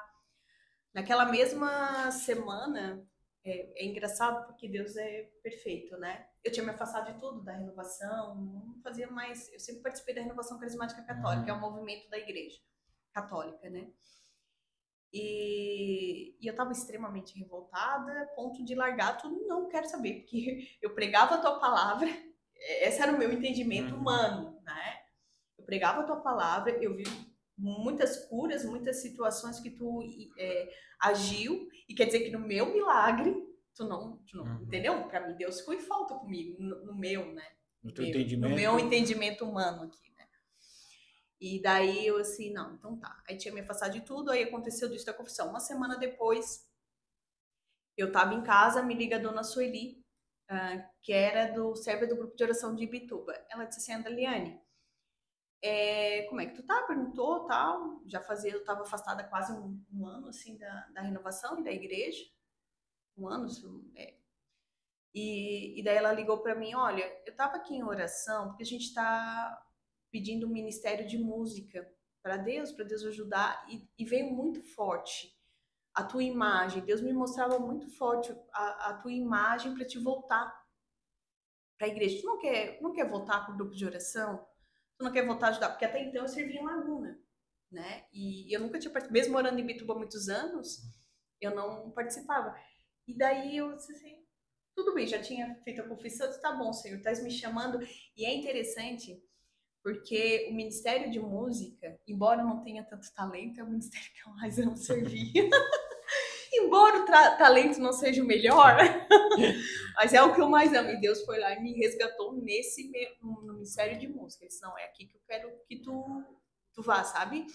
Naquela mesma semana, é engraçado porque Deus é perfeito, né? Eu tinha me afastado de tudo, da renovação, não fazia mais. Eu sempre participei da Renovação Carismática Católica, que é o movimento da igreja católica, né? E eu estava extremamente revoltada, a ponto de largar tudo, não quero saber, porque eu pregava a tua palavra, esse era o meu entendimento humano, né? Eu pregava a tua palavra, eu vi muitas curas, muitas situações que tu agiu, e quer dizer que no meu milagre, tu não entendeu? Para mim, Deus ficou em falta comigo, no meu, né? No teu entendimento. No meu entendimento humano aqui, né? E daí eu assim, não, então tá. Aí tinha me afastado de tudo, aí aconteceu disso da confissão. Uma semana depois, eu tava em casa, me liga a dona Sueli, que era do server do grupo de oração de Ibituba. Ela disse assim, Andaliane, como é que tu tá? Perguntou, tal. Eu tava afastada quase um ano, assim, da renovação e da igreja. Um ano, E daí ela ligou para mim, olha, eu tava aqui em oração porque a gente tá pedindo um ministério de música para Deus ajudar, e veio muito forte a tua imagem. Deus me mostrava muito forte a tua imagem para te voltar para a igreja. Tu não quer voltar para o grupo de oração? Tu não quer voltar a ajudar? Porque até então eu servia em Laguna, né? E eu nunca tinha participado, mesmo morando em Bituba há muitos anos, eu não participava. E daí eu disse assim, tudo bem, já tinha feito a confissão, eu disse, tá bom, Senhor, estás me chamando. E é interessante, porque o Ministério de Música, embora eu não tenha tanto talento, é o ministério que eu mais amo servir. Embora o talento não seja o melhor, mas é o que eu mais amo. E Deus foi lá e me resgatou no Ministério de Música. Ele disse, não, é aqui que eu quero que tu vá, sabe?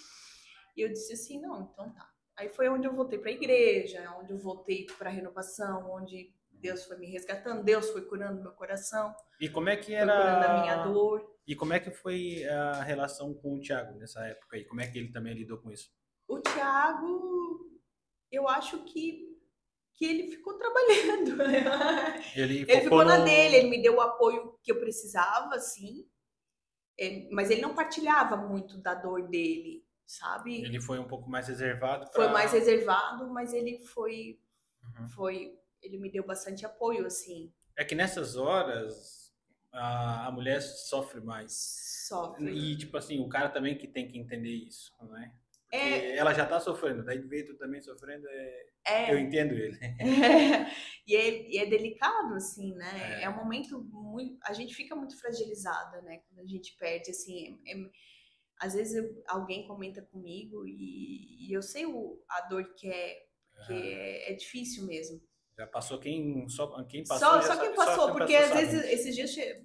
E eu disse assim, não, então tá. Aí foi onde eu voltei para a igreja, onde eu voltei para a renovação, onde Deus foi me resgatando, Deus foi curando meu coração. E como é que era? Foi curando a minha dor. E como é que foi a relação com o Thiago nessa época aí? Como é que ele também lidou com isso? O Thiago, eu acho que que ele ficou trabalhando. Ele Ele ficou focou na no... dele, ele me deu o apoio que eu precisava, assim, mas ele não partilhava muito da dor dele, sabe? Ele foi um pouco mais reservado Foi para... mais reservado, mas ele foi, Uhum. ele me deu bastante apoio, assim. É que nessas horas a mulher sofre mais. Sofre. E, tipo assim, o cara também que tem que entender isso, né? Porque É, ela já tá sofrendo, daí ver tu também sofrendo, eu é, entendo ele. e é delicado, assim, né? É um É, momento muito. A gente fica muito fragilizada, né? Quando a gente perde, assim. Às vezes alguém comenta comigo e eu sei a dor que é, porque é difícil mesmo. já passou quem passou Só, já só quem sabe, só passou, quem porque passou às sabe. vezes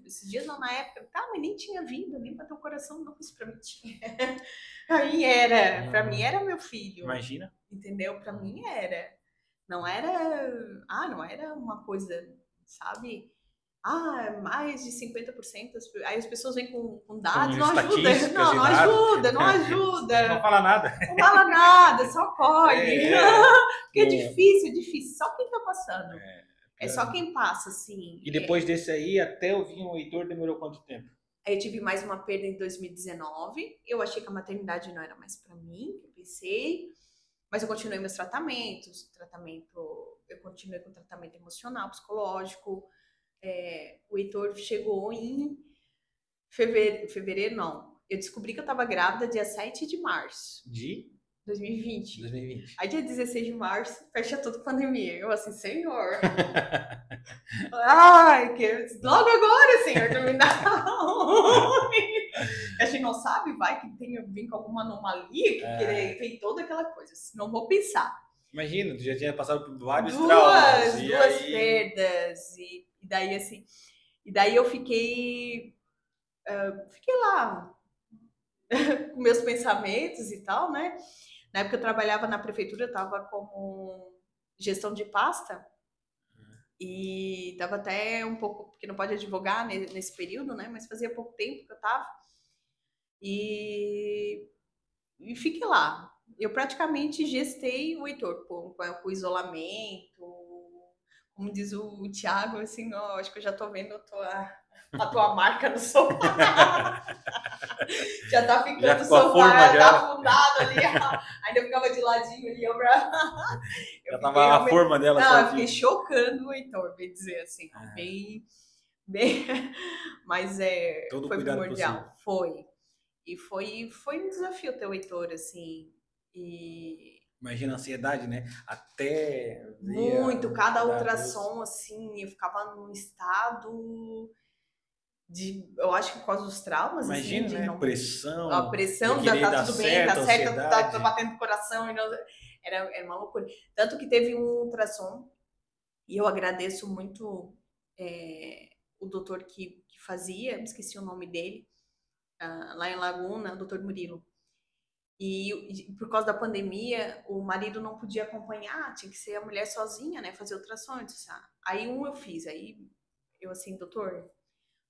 esses dias não, na época, tá, mas nem tinha vindo, nem bateu o coração, não, isso pra mim tinha. Pra mim era meu filho, Imagina. entendeu? Pra mim era. Não era, não era uma coisa, sabe? Mais de 50%. Aí as pessoas vêm com Com dados, não ajuda. estatísticas Não, e não dados. ajuda, não Não ajuda. fala nada. Não fala nada, só colhe. É, Porque é difícil, é difícil. Só quem tá passando. É pior só ainda. quem passa, assim. E depois desse aí, até eu vir o Heitor, demorou quanto tempo? Aí eu tive mais uma perda em 2019. Eu achei que a maternidade não era mais pra mim, eu pensei. Mas eu continuei meus tratamentos, eu continuei com tratamento emocional, psicológico. O Heitor chegou em fevereiro não. Eu descobri que eu tava grávida dia 7 de março De 2020. 2020. Aí dia 16 de março, fecha tudo pandemia. Eu assim, Senhor. Ai, que logo agora, Senhor, tu me dá. A gente não sabe, vai que tenha vindo com alguma anomalia, que vem toda aquela coisa. Não vou pensar. Imagina, tu já tinha passado por vários Duas traumas. perdas. E daí, assim. E daí eu fiquei lá com meus pensamentos e tal, né? Na época eu trabalhava na prefeitura, eu estava como gestão de pasta. E estava até um pouco, porque não pode advogar nesse período, né? Mas fazia pouco tempo que eu estava. E fiquei lá. Eu praticamente gestei o Heitor com o isolamento. Como diz o Thiago, assim, ó, acho que eu já tô vendo a tua marca no sofá. Já tá ficando o sofá, já tá afundado ali. Ainda ficava de ladinho ali, já tava a forma dela. Não, eu fiquei chocando o Heitor, bem dizer assim. Bem. Mas todo foi cuidado primordial. possível. Foi. E foi um desafio ter o Heitor, assim. E imagina a ansiedade, né? Até muito, cada ultrassom, assim, eu ficava num estado eu acho que por causa dos traumas, imagina, assim, né? não, Pressão, a pressão tá tudo bem, tá certo, tá batendo o coração, e não, era uma loucura. Tanto que teve um ultrassom, e eu agradeço muito o doutor que fazia, esqueci o nome dele, lá em Laguna, o doutor Murilo. E por causa da pandemia, o marido não podia acompanhar, tinha que ser a mulher sozinha, né, fazer ultrassom. Aí eu fiz, aí eu assim, doutor,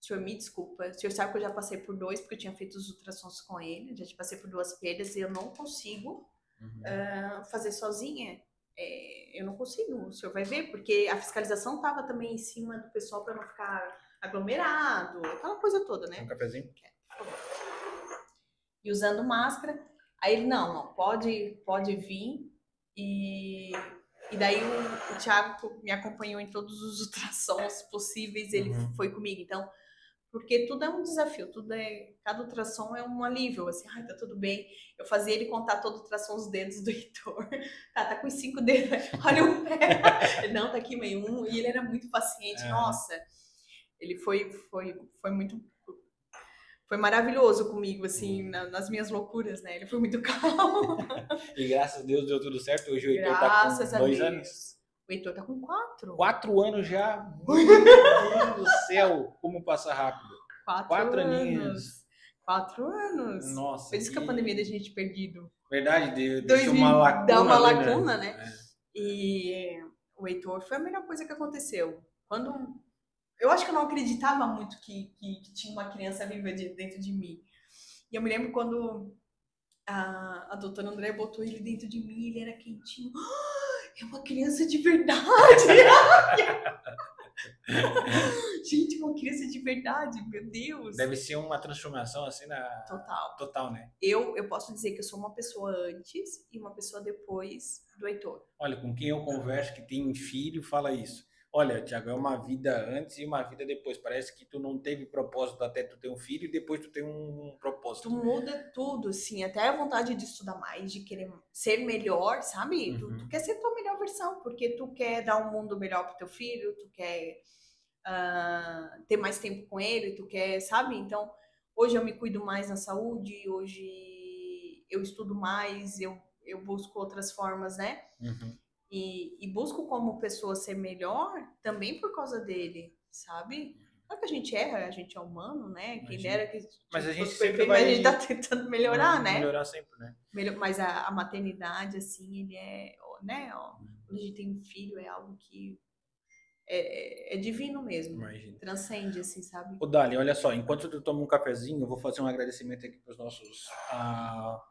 o senhor me desculpa, o senhor sabe que eu já passei por 2, porque eu tinha feito os ultrassons com ele, já passei por 2 perdas e eu não consigo fazer sozinha. Eu não consigo, o senhor vai ver, porque a fiscalização estava também em cima do pessoal para não ficar aglomerado, aquela coisa toda, né? Um cafezinho? E usando máscara. Aí ele, não, pode vir. E daí o Thiago me acompanhou em todos os ultrassons possíveis, ele foi comigo. Então, porque tudo é um desafio, cada ultrassom é um alívio, assim, tá tudo bem. Eu fazia ele contar todo o ultrassom, os dedos do Heitor. Tá com os 5 dedos, olha o pé. Não, tá aqui meio um. E ele era muito paciente, nossa. Ele foi muito... Foi maravilhoso comigo, assim, nas minhas loucuras, né? Ele foi muito calmo. E graças a Deus deu tudo certo. Hoje o Heitor tá com 2 anos. O Heitor tá com 4. 4 anos já? Meu Deus do céu, como passa rápido. 4 aninhos. 4 anos. Nossa. Por isso que a pandemia da gente perdido. Verdade, deixou uma lacuna. Dá uma lacuna, né? E o Heitor foi a melhor coisa que aconteceu. Eu acho que eu não acreditava muito que tinha uma criança viva dentro de mim. E eu me lembro quando a doutora André botou ele dentro de mim, ele era quentinho. é uma criança de verdade. Gente, uma criança de verdade, meu Deus. Deve ser uma transformação assim total, né? Eu posso dizer que eu sou uma pessoa antes e uma pessoa depois do Heitor. Olha, com quem eu converso que tem filho, fala isso. Olha, Thiago, é uma vida antes e uma vida depois. Parece que tu não teve propósito até tu ter um filho e depois tu tem um propósito. Tu muda tudo, assim, até a vontade de estudar mais, de querer ser melhor, sabe? Tu quer ser tua melhor versão, porque tu quer dar um mundo melhor pro teu filho, tu quer ter mais tempo com ele, tu quer, sabe? Então, hoje eu me cuido mais na saúde, hoje eu estudo mais, eu busco outras formas, né? E busco como pessoa ser melhor também por causa dele, sabe? Claro que a gente erra, a gente é humano, né? Quem dera que mas a gente fosse sempre perfeito, vai... mas a gente tá tentando melhorar, né? Melhorar sempre, né? Mas a maternidade, assim, ele é, né? Quando a gente tem um filho, é algo que é divino mesmo. Imagina. Transcende, assim, sabe? Ô, Dali, olha só, enquanto tu toma um cafezinho, eu vou fazer um agradecimento aqui para os nossos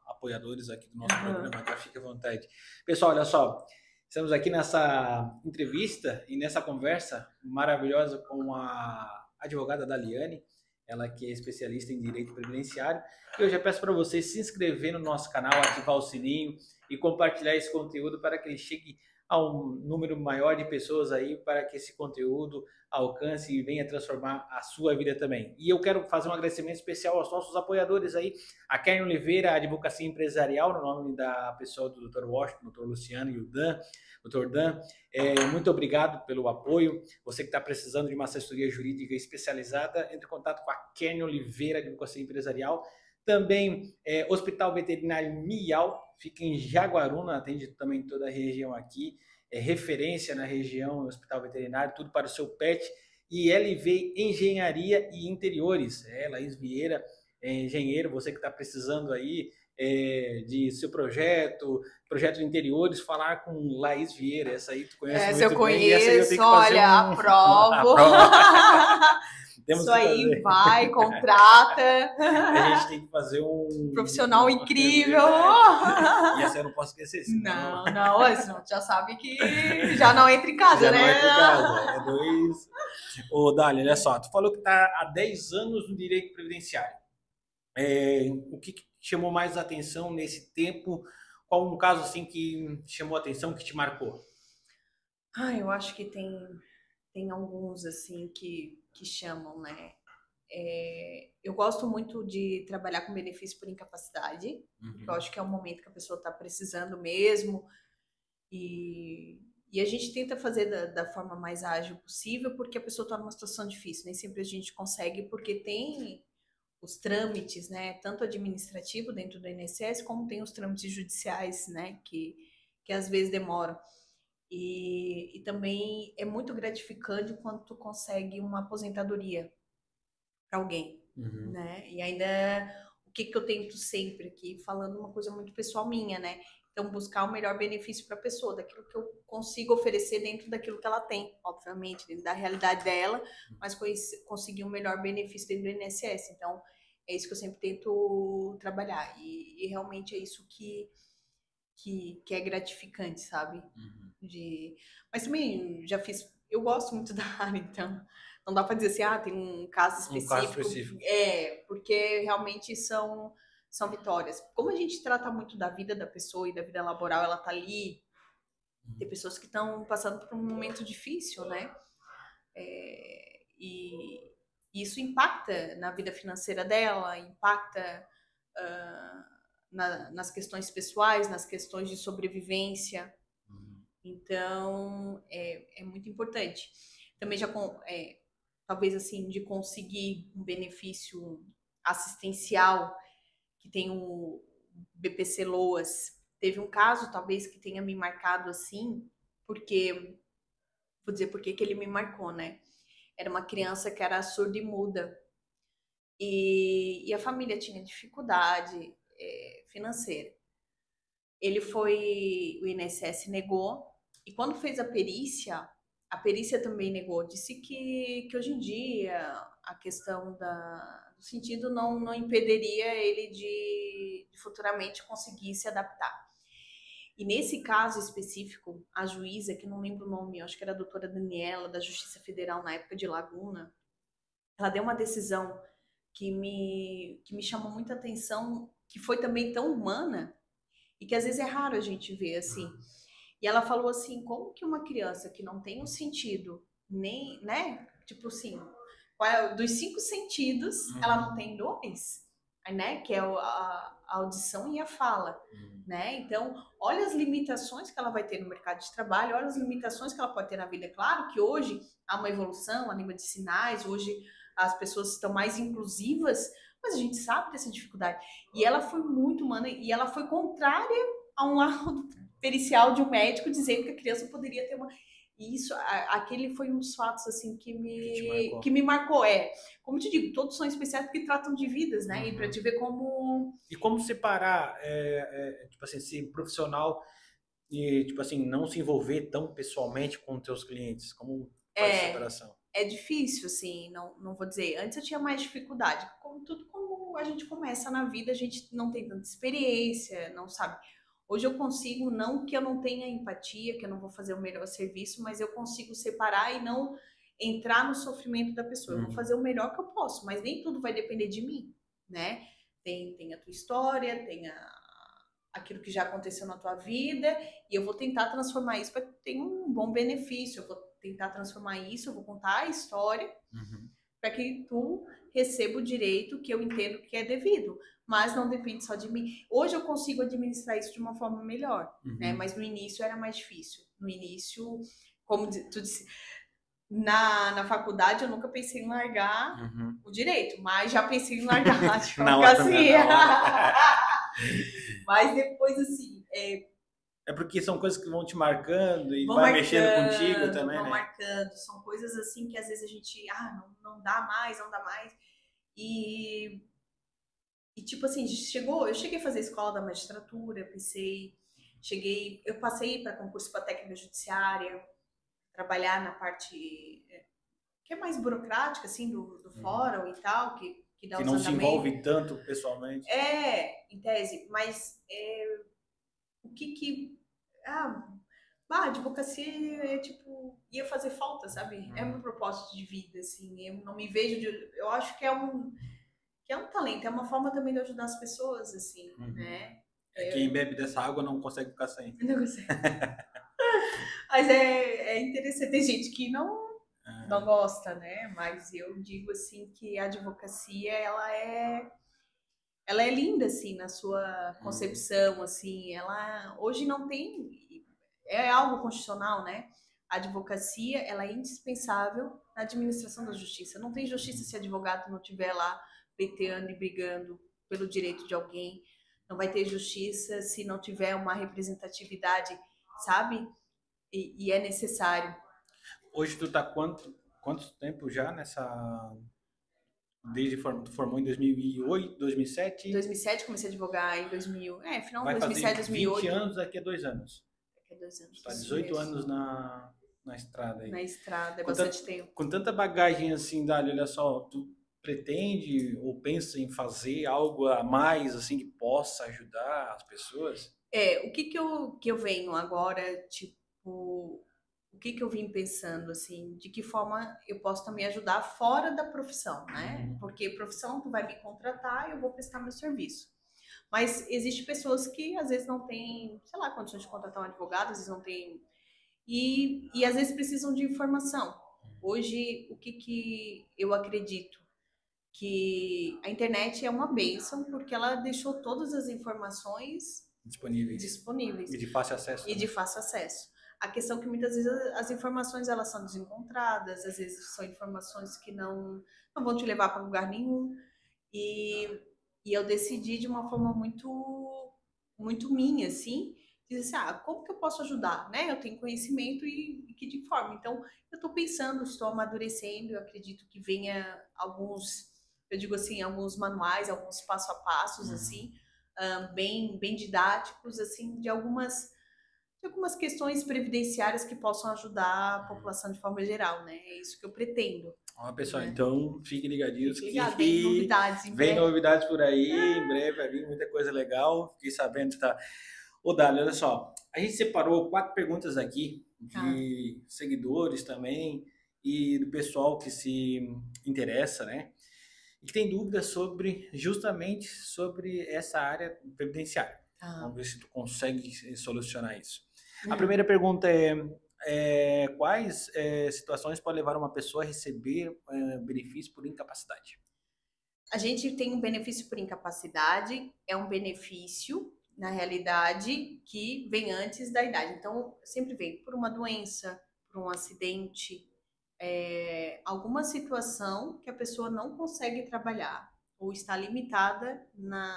apoiadores aqui do nosso programa, tá? Fique à vontade. Pessoal, olha só, estamos aqui nessa entrevista e nessa conversa maravilhosa com a advogada Daliane, ela que é especialista em direito previdenciário. E eu já peço para você se inscrever no nosso canal, ativar o sininho e compartilhar esse conteúdo para que ele chegue a um número maior de pessoas aí, para que esse conteúdo alcance e venha transformar a sua vida também. E eu quero fazer um agradecimento especial aos nossos apoiadores aí, a Karen Oliveira, a Advocacia Empresarial, no nome da pessoa do Dr. Washington, Dr. Luciano e o Dan, Dr. Dan, muito obrigado pelo apoio. Você que está precisando de uma assessoria jurídica especializada, entre em contato com a Karen Oliveira, Advocacia Empresarial. Também Hospital Veterinário Miau, fica em Jaguaruna, atende também toda a região aqui, é referência na região, Hospital Veterinário, tudo para o seu pet. E LV Engenharia e Interiores, Laís Vieira, engenheiro, você que está precisando aí de seu projeto de interiores, falar com Laís Vieira, essa aí tu conhece muito bem. Eu conheço, essa aí eu tenho que olha, aprovo. Isso aí, vai, contrata. A gente tem que fazer um... profissional incrível. E essa eu não posso esquecer. Senão... Não, já sabe que já não entra em casa, já né? Não entra em casa, é dois... Ô, Dali, olha só, tu falou que tá há 10 anos no direito previdenciário. O que te chamou mais atenção nesse tempo? Qual um caso assim que te chamou a atenção, que te marcou? Eu acho que tem alguns assim que chamam, né? Eu gosto muito de trabalhar com benefício por incapacidade, que eu acho que é um momento que a pessoa está precisando mesmo, e a gente tenta fazer da forma mais ágil possível, porque a pessoa está numa situação difícil, nem sempre a gente consegue, porque tem os trâmites, né, tanto administrativo dentro do INSS, como tem os trâmites judiciais, né, que às vezes demoram. E também é muito gratificante quando tu consegue uma aposentadoria para alguém, né? E ainda o que eu tento sempre aqui, falando uma coisa muito pessoal minha, né? Então, buscar o melhor benefício para a pessoa, daquilo que eu consigo oferecer dentro daquilo que ela tem, obviamente, dentro da realidade dela, mas conseguir o melhor benefício dentro do INSS. Então, é isso que eu sempre tento trabalhar. E realmente é isso que é gratificante, sabe? Mas também já fiz... Eu gosto muito da área, então não dá para dizer assim, tem um caso específico. Porque realmente são vitórias. Como a gente trata muito da vida da pessoa e da vida laboral, ela tá ali. Tem pessoas que estão passando por um momento difícil, né? E isso impacta na vida financeira dela, impacta nas questões pessoais, nas questões de sobrevivência. Então, é muito importante. Também já, talvez assim, de conseguir um benefício assistencial, que tem o BPC Loas. Teve um caso, talvez, que tenha me marcado assim, porque, vou dizer por que ele me marcou, né? Era uma criança que era surda e muda. E a família tinha dificuldade financeira. O INSS negou, e quando fez a perícia também negou. Disse que hoje em dia a questão do sentido não impediria ele de futuramente conseguir se adaptar. E nesse caso específico, a juíza, que eu não lembro o nome, eu acho que era a doutora Daniela, da Justiça Federal, na época de Laguna, ela deu uma decisão que me chamou muita atenção, que foi também tão humana, e que às vezes é raro a gente ver assim. E ela falou assim, como que uma criança que não tem um sentido, nem, né? Tipo assim, dos 5 sentidos, ela não tem 2, né? Que é a audição e a fala, né? Então, olha as limitações que ela vai ter no mercado de trabalho, olha as limitações que ela pode ter na vida. Claro que hoje há uma evolução, a língua de sinais, hoje as pessoas estão mais inclusivas, mas a gente sabe dessa dificuldade. E ela foi muito humana, e ela foi contrária a um laudo pericial de um médico dizendo que a criança poderia ter uma... E isso, aquele foi um dos fatos, assim, que me marcou. Como te digo, todos são especiais porque tratam de vidas, né? E pra te ver como... E como separar, tipo assim, ser profissional e, tipo assim, não se envolver tão pessoalmente com os teus clientes? Como faz a separação? É difícil, assim, não vou dizer. Antes eu tinha mais dificuldade. Como a gente começa na vida, a gente não tem tanta experiência, não sabe. Hoje eu consigo, não que eu não tenha empatia, que eu não vou fazer o melhor serviço, mas eu consigo separar e não entrar no sofrimento da pessoa. Eu vou fazer o melhor que eu posso, mas nem tudo vai depender de mim, né? Tem a tua história, tem aquilo que já aconteceu na tua vida, e eu vou tentar transformar isso para ter um bom benefício. Eu vou tentar transformar isso, eu vou contar a história para que tu receba o direito que eu entendo que é devido, mas não depende só de mim. Hoje eu consigo administrar isso de uma forma melhor, né? Mas no início era mais difícil. No início, como tu disse, na faculdade eu nunca pensei em largar o direito, mas já pensei em largar a advocacia. Mas depois, assim... É porque são coisas que vão te marcando e vai mexendo contigo também, vão né? marcando. São coisas assim que às vezes a gente... não dá mais, não dá mais. E tipo assim, eu cheguei a fazer a escola da magistratura, eu passei para concurso para técnica judiciária, trabalhar na parte que é mais burocrática, assim, do fórum e tal, que dá os andamentos. Que não se envolve tanto pessoalmente. Em tese, mas o que... a advocacia é tipo, ia fazer falta, sabe? É meu propósito de vida, assim, eu não me vejo eu acho que é um talento, é uma forma também de ajudar as pessoas, assim, né? Quem bebe dessa água não consegue ficar sem. Não consegue. Mas é interessante, tem gente que não gosta, né? Mas eu digo, assim, que a advocacia, ela é linda, assim, na sua concepção, assim, ela hoje não tem, é algo constitucional, né? A advocacia, ela é indispensável na administração da justiça. Não tem justiça se advogado não estiver lá pleiteando e brigando pelo direito de alguém. Não vai ter justiça se não tiver uma representatividade, sabe? E é necessário. Hoje tu tá quanto tempo já nessa... Desde tu formou em 2008, 2007? 2007 comecei a advogar em 2000. Final de 2007, 2008. 20 anos daqui a 2 anos. Daqui a 2 anos. Tá 18 anos na estrada aí. Na estrada, é bastante tempo. Com tanta bagagem assim, Dália, olha só, tu pretende ou pensa em fazer algo a mais, assim, que possa ajudar as pessoas? O que eu venho agora, tipo... O que eu vim pensando, assim, de que forma eu posso também ajudar fora da profissão, né? Porque profissão, tu vai me contratar e eu vou prestar meu serviço. Mas existem pessoas que às vezes não têm, sei lá, condições de contratar um advogado, às vezes não têm... E às vezes precisam de informação. Hoje, o que eu acredito? Que a internet é uma bênção porque ela deixou todas as informações disponíveis. E de fácil acesso. E de fácil acesso. A questão é que muitas vezes as informações elas são desencontradas, às vezes são informações que não vão te levar para lugar nenhum. E eu decidi de uma forma muito minha, assim, dizer assim, como que eu posso ajudar, né? Eu tenho conhecimento e que de forma. Então, eu estou pensando, estou amadurecendo, eu acredito que venha alguns manuais, alguns passo a passos, assim, bem didáticos, assim, de algumas questões previdenciárias que possam ajudar a população de forma geral, né? É isso que eu pretendo. Pessoal, então fiquem ligadinhos que vem novidades novidades por aí, em breve vai vir muita coisa legal. Fiquei sabendo que tá... Ô, Dali, olha só, a gente separou 4 perguntas aqui Tá. de seguidores também e do pessoal que se interessa, né? E que tem dúvidas sobre, justamente sobre essa área previdenciária. Tá. Vamos ver se tu consegue solucionar isso. A Hum. primeira pergunta é quais situações podem levar uma pessoa a receber benefício por incapacidade? A gente tem um benefício por incapacidade, é um benefício, na realidade, que vem antes da idade. Então, sempre vem por uma doença, por um acidente, alguma situação que a pessoa não consegue trabalhar ou está limitada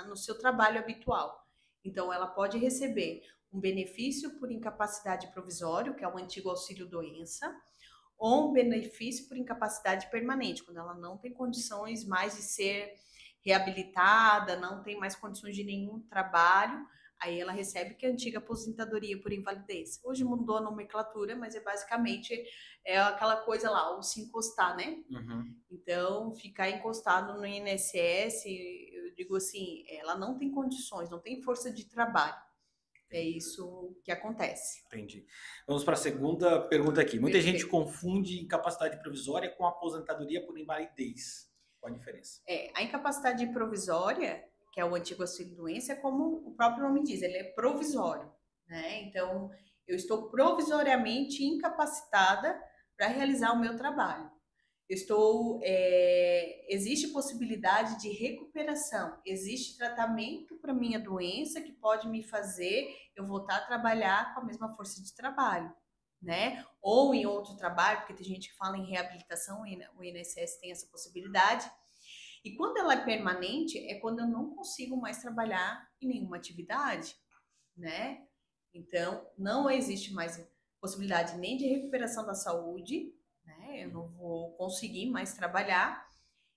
no seu trabalho habitual. Então, ela pode receber um benefício por incapacidade provisório, que é o antigo auxílio-doença, ou um benefício por incapacidade permanente, quando ela não tem condições mais de ser reabilitada, não tem mais condições de nenhum trabalho, aí ela recebe que é a antiga aposentadoria por invalidez. Hoje mudou a nomenclatura, mas basicamente aquela coisa lá, o se encostar, né? Uhum. Então, ficar encostado no INSS, eu digo assim, ela não tem condições, não tem força de trabalho. É isso que acontece. Entendi. Vamos para a segunda pergunta aqui. Muita gente Perfeito. confunde incapacidade provisória com aposentadoria por invalidez. Qual a diferença? A incapacidade provisória, que é o antigo auxílio-doença, é como o próprio nome diz, ele é provisório, né? Então, eu estou provisoriamente incapacitada para realizar o meu trabalho. Existe possibilidade de recuperação, existe tratamento para minha doença que pode me fazer eu voltar a trabalhar com a mesma força de trabalho, né? Ou em outro trabalho, porque tem gente que fala em reabilitação, o INSS tem essa possibilidade. E quando ela é permanente, é quando eu não consigo mais trabalhar em nenhuma atividade, né? Então, não existe mais possibilidade nem de recuperação da saúde, né? Eu não vou conseguir mais trabalhar.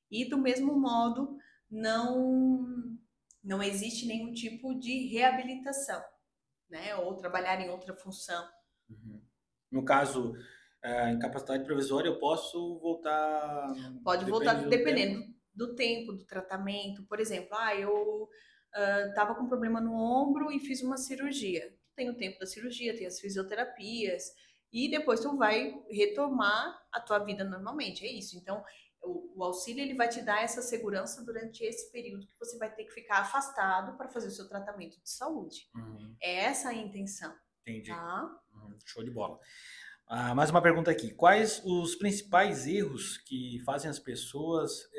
E do mesmo modo, não existe nenhum tipo de reabilitação, né? Ou trabalhar em outra função. Uhum. No caso, incapacidade provisória, eu posso voltar. Pode voltar Depende do tempo. dependendo do tempo, do tratamento. Por exemplo, eu estava com problema no ombro e fiz uma cirurgia. Tem o tempo da cirurgia, tem as fisioterapias, e depois tu vai retomar a tua vida normalmente. É isso. Então, o auxílio ele vai te dar essa segurança durante esse período que você vai ter que ficar afastado para fazer o seu tratamento de saúde. Uhum. É essa a intenção, Entendi. tá? Show de bola. Mais uma pergunta aqui. Quais os principais erros que fazem as pessoas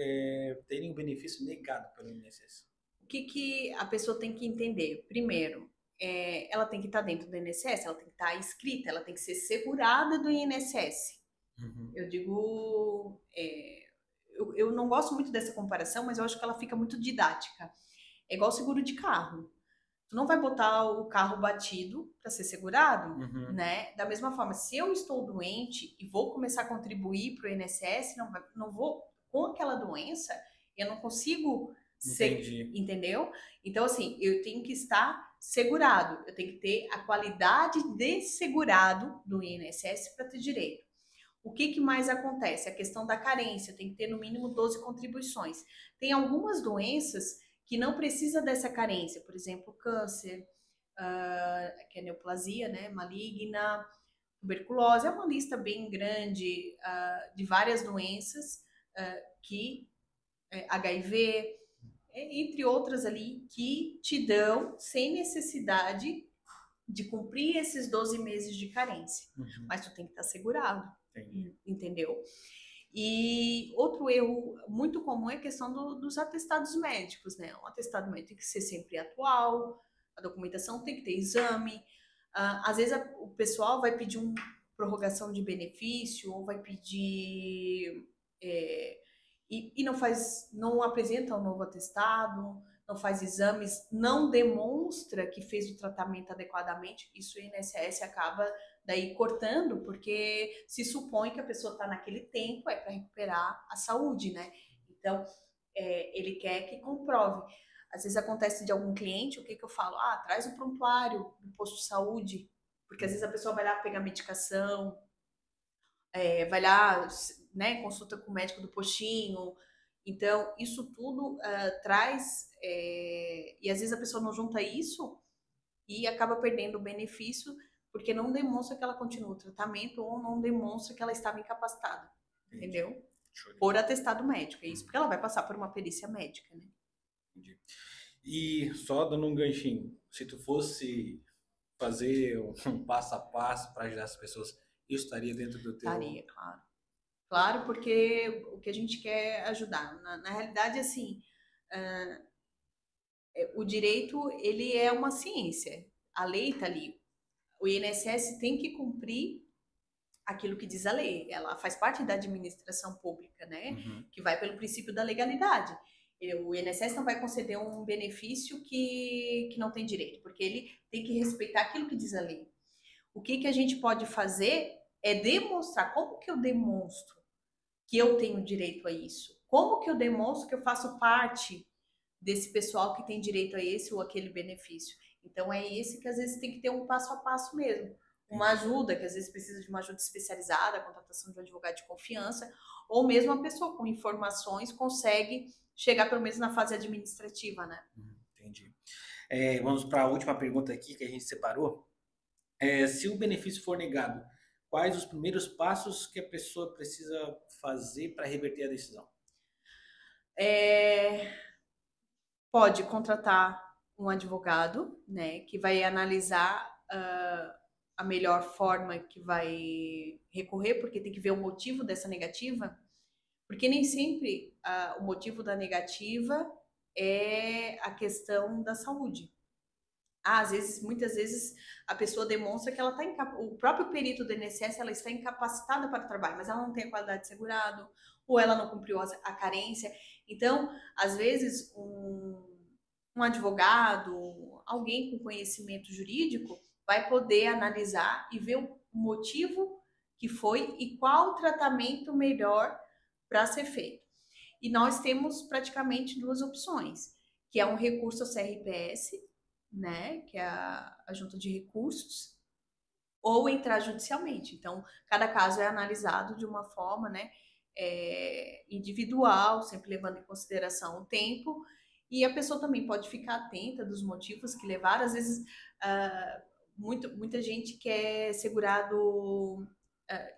terem o benefício negado pelo INSS? O que a pessoa tem que entender? Primeiro, ela tem que estar dentro do INSS, ela tem que estar inscrita, ela tem que ser segurada do INSS. Uhum. Eu digo, eu não gosto muito dessa comparação, mas eu acho que ela fica muito didática. É igual seguro de carro. Tu não vai botar o carro batido para ser segurado, Uhum. né? Da mesma forma, se eu estou doente e vou começar a contribuir para o INSS, não vou com aquela doença, eu não consigo Entendi. entendeu? Então assim, eu tenho que estar segurado, eu tenho que ter a qualidade de segurado do INSS para ter direito. O que mais acontece? A questão da carência, tem que ter no mínimo 12 contribuições. Tem algumas doenças que não precisa dessa carência, por exemplo, câncer, que é neoplasia, né, maligna, tuberculose, é uma lista bem grande de várias doenças que HIV, entre outras ali, que te dão sem necessidade de cumprir esses 12 meses de carência. Uhum. Mas tu tem que estar segurado. Entendi. Entendeu? E outro erro muito comum é a questão dos atestados médicos, né? O atestado médico tem que ser sempre atual, a documentação tem que ter exame. Às vezes o pessoal vai pedir uma prorrogação de benefício ou vai pedir e não apresenta um novo atestado, não faz exames, não demonstra que fez o tratamento adequadamente, isso o INSS acaba daí cortando, porque se supõe que a pessoa está naquele tempo para recuperar a saúde, né? Então, ele quer que comprove. Às vezes acontece de algum cliente, o que eu falo? Traz o prontuário do posto de saúde, porque às vezes a pessoa vai lá pegar medicação, vai lá, né, consulta com o médico do postinho. Então, isso tudo traz, e às vezes a pessoa não junta isso, e acaba perdendo o benefício porque não demonstra que ela continua o tratamento ou não demonstra que ela estava incapacitada, entendeu? Por atestado médico, é isso, porque ela vai passar por uma perícia médica, né? Entendi. E só dando um ganchinho, se tu fosse fazer um passo a passo para ajudar as pessoas, isso estaria dentro do teu... Estaria, claro. Claro, porque o que a gente quer é ajudar. Na realidade, assim, o direito, ele é uma ciência. A lei está ali. O INSS tem que cumprir aquilo que diz a lei. Ela faz parte da administração pública, né? Uhum. Que vai pelo princípio da legalidade. O INSS não vai conceder um benefício que não tem direito, porque ele tem que respeitar aquilo que diz a lei. O que a gente pode fazer é demonstrar. Como que eu demonstro que eu tenho direito a isso? Como que eu demonstro que eu faço parte desse pessoal que tem direito a esse ou aquele benefício? Então é esse que às vezes tem que ter um passo a passo mesmo. Uma ajuda, que às vezes precisa de uma ajuda especializada, a contratação de um advogado de confiança, ou mesmo uma pessoa com informações consegue chegar pelo menos na fase administrativa, né? Entendi. Vamos para a última pergunta aqui que a gente separou. Se o benefício for negado, quais os primeiros passos que a pessoa precisa fazer para reverter a decisão? Pode contratar um advogado, né, que vai analisar a melhor forma que vai recorrer, porque tem que ver o motivo dessa negativa, porque nem sempre o motivo da negativa é a questão da saúde. Às vezes, muitas vezes, a pessoa demonstra que ela está o próprio perito do INSS, ela está incapacitada para o trabalho, mas ela não tem a qualidade de segurado, ou ela não cumpriu a carência. Então, às vezes, um advogado, alguém com conhecimento jurídico, vai poder analisar e ver o motivo que foi e qual o tratamento melhor para ser feito. E nós temos praticamente duas opções, que é um recurso ao CRPS, né, que é a junta de recursos, ou entrar judicialmente. Então, cada caso é analisado de uma forma, né, individual, sempre levando em consideração o tempo, e a pessoa também pode ficar atenta dos motivos que levaram. Às vezes, muita gente quer segurado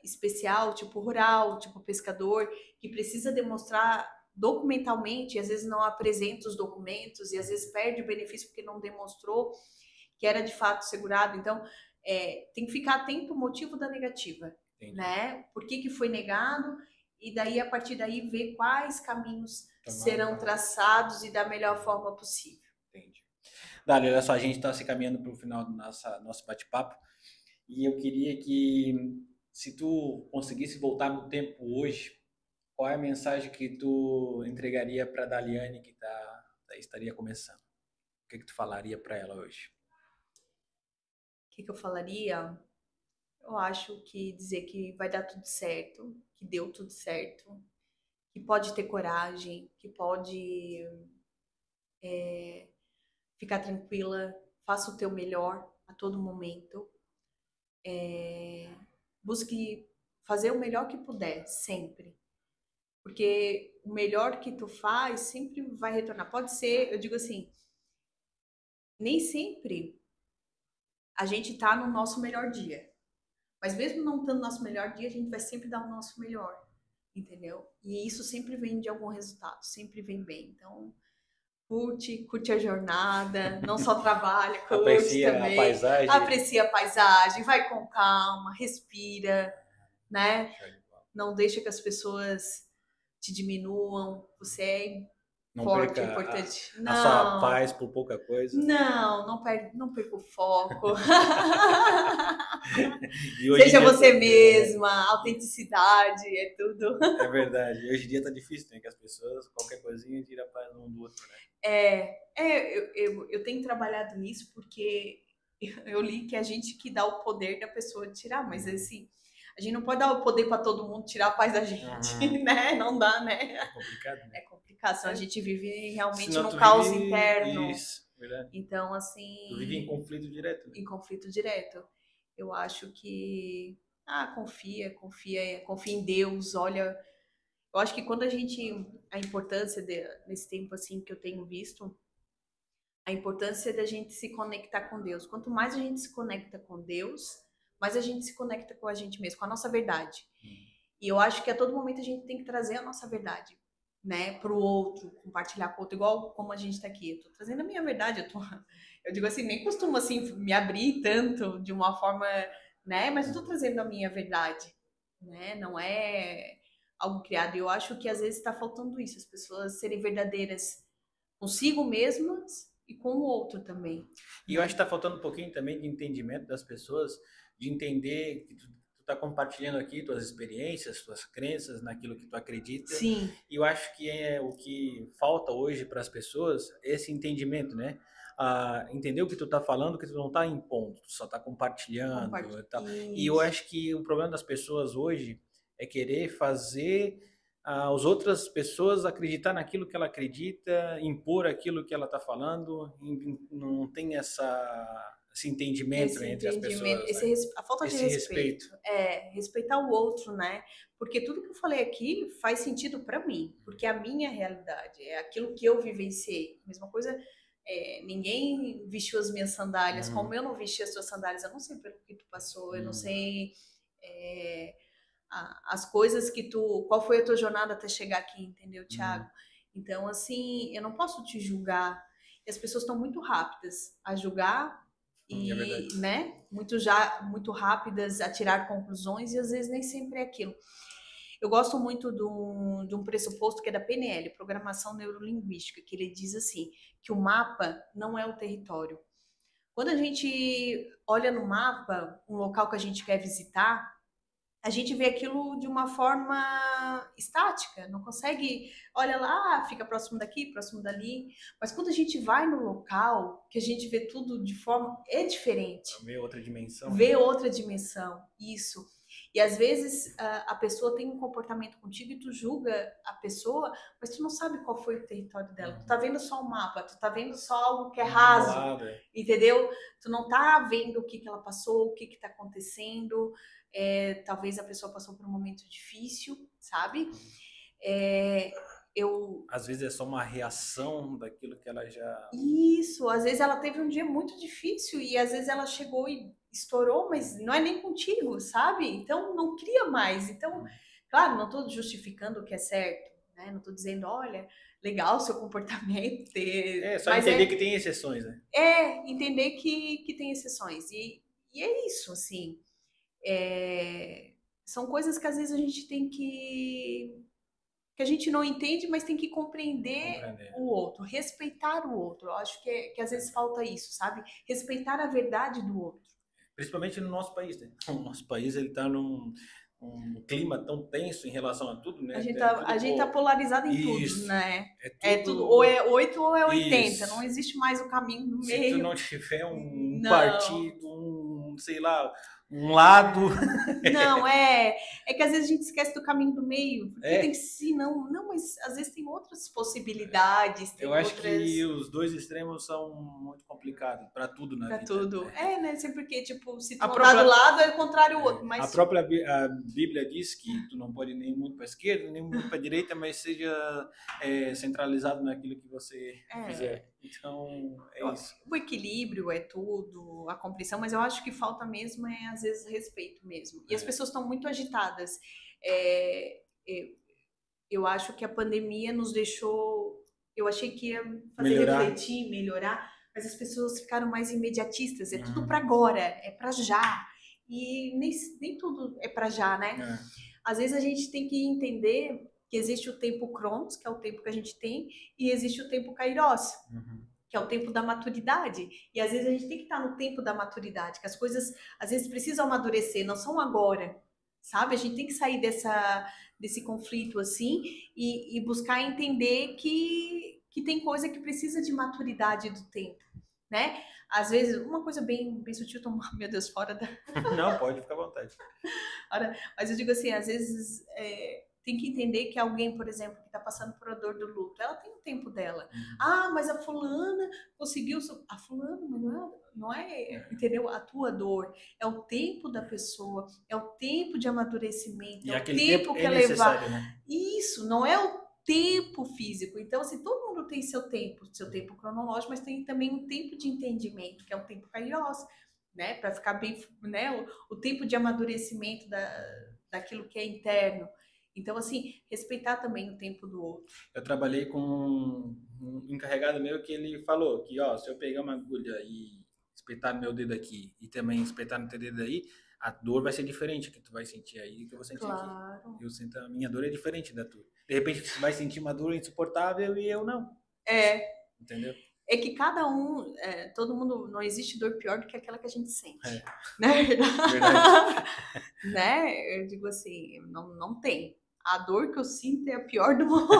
especial, tipo rural, tipo pescador, que precisa demonstrar documentalmente, e às vezes não apresenta os documentos, e às vezes perde o benefício porque não demonstrou que era de fato segurado. Então, tem que ficar atento ao motivo da negativa. Entendi. Né? Por que foi negado? E daí, a partir daí, ver quais caminhos serão traçados e da melhor forma possível. Entendi. Dali, olha só, a gente está se caminhando para o final do nosso bate-papo, e eu queria que, se tu conseguisse voltar no tempo hoje, qual é a mensagem que tu entregaria para a Daliane que estaria começando? O que tu falaria para ela hoje? O que eu falaria? Eu acho que dizer que vai dar tudo certo, que deu tudo certo, que pode ter coragem, que pode ficar tranquila, faça o teu melhor a todo momento. Busque fazer o melhor que puder, sempre. Porque o melhor que tu faz sempre vai retornar. Pode ser, eu digo assim, nem sempre a gente tá no nosso melhor dia. Mas mesmo não estando no nosso melhor dia, a gente vai sempre dar o nosso melhor, entendeu? E isso sempre vem de algum resultado, sempre vem bem. Então, curte a jornada, não só trabalha, curte aprecia também. A paisagem. Aprecia a paisagem, vai com calma, respira, né? Não deixa que as pessoas te diminuam. Você é não forte, perca importante. A sua paz por pouca coisa. Não perca o foco. Seja você mesma, autenticidade, é tudo. É verdade. Hoje em dia tá difícil, né? Que as pessoas, qualquer coisinha, tira a paz um do outro, né? Eu tenho trabalhado nisso porque eu li que a gente que dá o poder da pessoa de tirar, mas assim, a gente não pode dar o poder para todo mundo tirar a paz da gente, né? Não dá, né? É complicado, né? É complicado, senão a gente vive realmente Senão num caos interno. Isso, verdade. Então, assim... Tu vive em conflito direto, né? Em conflito direto. Eu acho que... confia em Deus, olha... Eu acho que quando a importância nesse tempo, assim, que eu tenho visto, a importância da gente se conectar com Deus. Quanto mais a gente se conecta com Deus, mais a gente se conecta com a gente mesmo, com a nossa verdade. E eu acho que a todo momento a gente tem que trazer a nossa verdade, né, pro outro, compartilhar com o outro, igual como a gente tá aqui. Eu tô trazendo a minha verdade, eu digo assim, nem costumo assim me abrir tanto de uma forma, né, mas eu tô trazendo a minha verdade, né, não é algo criado. E eu acho que às vezes tá faltando isso, as pessoas serem verdadeiras consigo mesmas e com o outro também. E eu acho que está faltando um pouquinho também de entendimento das pessoas, de entender que tu está compartilhando aqui tuas experiências, tuas crenças naquilo que tu acredita. Sim. E eu acho que é o que falta hoje para as pessoas, esse entendimento, né? Entender o que tu está falando, que tu não está impondo, tu só está compartilhando. E eu acho que o problema das pessoas hoje é querer fazer as outras pessoas acreditar naquilo que ela acredita, impor aquilo que ela está falando, não tem esse entendimento entre as pessoas, né? A falta de respeito. Respeitar o outro, né? Porque tudo que eu falei aqui faz sentido para mim, porque é a minha realidade, é aquilo que eu vivenciei. Mesma coisa, ninguém vestiu as minhas sandálias, como eu não vesti as tuas sandálias, eu não sei pelo que tu passou, eu não sei as coisas que qual foi a tua jornada até chegar aqui, entendeu, Thiago? Então, assim, eu não posso te julgar. E as pessoas estão muito rápidas a julgar e, né, muito rápidas a tirar conclusões e às vezes nem sempre é aquilo. Eu gosto muito de um pressuposto que é da PNL, Programação Neurolinguística, que ele diz assim, que o mapa não é o território. Quando a gente olha no mapa um local que a gente quer visitar, a gente vê aquilo de uma forma estática, não consegue, olha lá, fica próximo daqui, próximo dali, mas quando a gente vai no local, que a gente vê tudo de forma, é diferente. Vê outra dimensão. Vê outra dimensão, isso. E às vezes a pessoa tem um comportamento contigo e tu julga a pessoa, mas tu não sabe qual foi o território dela. Tu tá vendo só o mapa, tu tá vendo só algo que é raso, entendeu? Tu não tá vendo o que ela passou, o que tá acontecendo. Talvez a pessoa passou por um momento difícil, sabe? Às vezes é só uma reação daquilo que ela já... Isso, às vezes ela teve um dia muito difícil e às vezes ela chegou e estourou, mas não é nem contigo, sabe? Então não cria mais. Então, claro, não estou justificando o que é certo, né? Não estou dizendo, olha, legal o seu comportamento. Só entender que tem exceções, né? Entender que tem exceções. E é isso, assim. São coisas que às vezes a gente tem que a gente não entende, mas tem que compreender o outro, respeitar o outro. Eu acho que às vezes falta isso, sabe? Respeitar a verdade do outro. Principalmente no nosso país, né? O nosso país, ele tá num clima tão tenso em relação a tudo, né? A gente tá polarizado em tudo, né? Tudo... ou é 8 ou é 80. Isso. Não existe mais o caminho do meio. Se tu não tiver um partido, sei lá, um lado... Não, é que às vezes a gente esquece do caminho do meio, porque tem que se não, mas às vezes tem outras possibilidades. Eu acho que os dois extremos são muito complicados para tudo na vida. Para tudo. Né? Sempre porque, tipo, se tu não tá do lado, é o contrário o outro. Mas... A própria Bíblia diz que tu não pode nem muito para a esquerda, nem muito para a direita, mas seja centralizado naquilo que você fizer. Então, isso. O equilíbrio é tudo, a compreensão, mas eu acho que falta mesmo às vezes, respeito mesmo. E as pessoas estão muito agitadas. Eu acho que a pandemia nos deixou... Eu achei que ia fazer refletir, melhorar, mas as pessoas ficaram mais imediatistas. É tudo para agora, é para já. E nem tudo é para já, né? Às vezes a gente tem que entender que existe o tempo Cronos, que é o tempo que a gente tem, e existe o tempo Kairos, que é o tempo da maturidade. E às vezes a gente tem que estar no tempo da maturidade, que as coisas às vezes precisam amadurecer, não são agora, sabe? A gente tem que sair desse conflito assim e buscar entender que tem coisa que precisa de maturidade do tempo, né? Às vezes, uma coisa bem sutil, meu Deus, fora da... Não, pode ficar à vontade. Mas eu digo assim, às vezes... tem que entender que alguém, por exemplo, que está passando por a dor do luto, ela tem o tempo dela. Mas a fulana conseguiu... A fulana, não é, entendeu? A tua dor. É o tempo da pessoa, é o tempo de amadurecimento, e é o tempo que ela levar. Né? Isso, não é o tempo físico. Então, se todo mundo tudo tem seu tempo cronológico, mas tem também um tempo de entendimento, que é o tempo kairos, né? Para ficar bem, né? O tempo de amadurecimento daquilo que é interno. Então, assim, respeitar também o tempo do outro. Eu trabalhei com um encarregado meu que ele falou que, ó, se eu pegar uma agulha e espetar no meu dedo aqui e também espetar no teu dedo aí, a dor vai ser diferente que tu vai sentir aí que eu vou sentir aqui. Eu sinto, a minha dor é diferente da tua. De repente você vai sentir uma dor insuportável e eu não. Entendeu? É que cada um, todo mundo, não existe dor pior do que aquela que a gente sente. Né? Verdade. Né? Eu digo assim, não tem. A dor que eu sinto é a pior do mundo.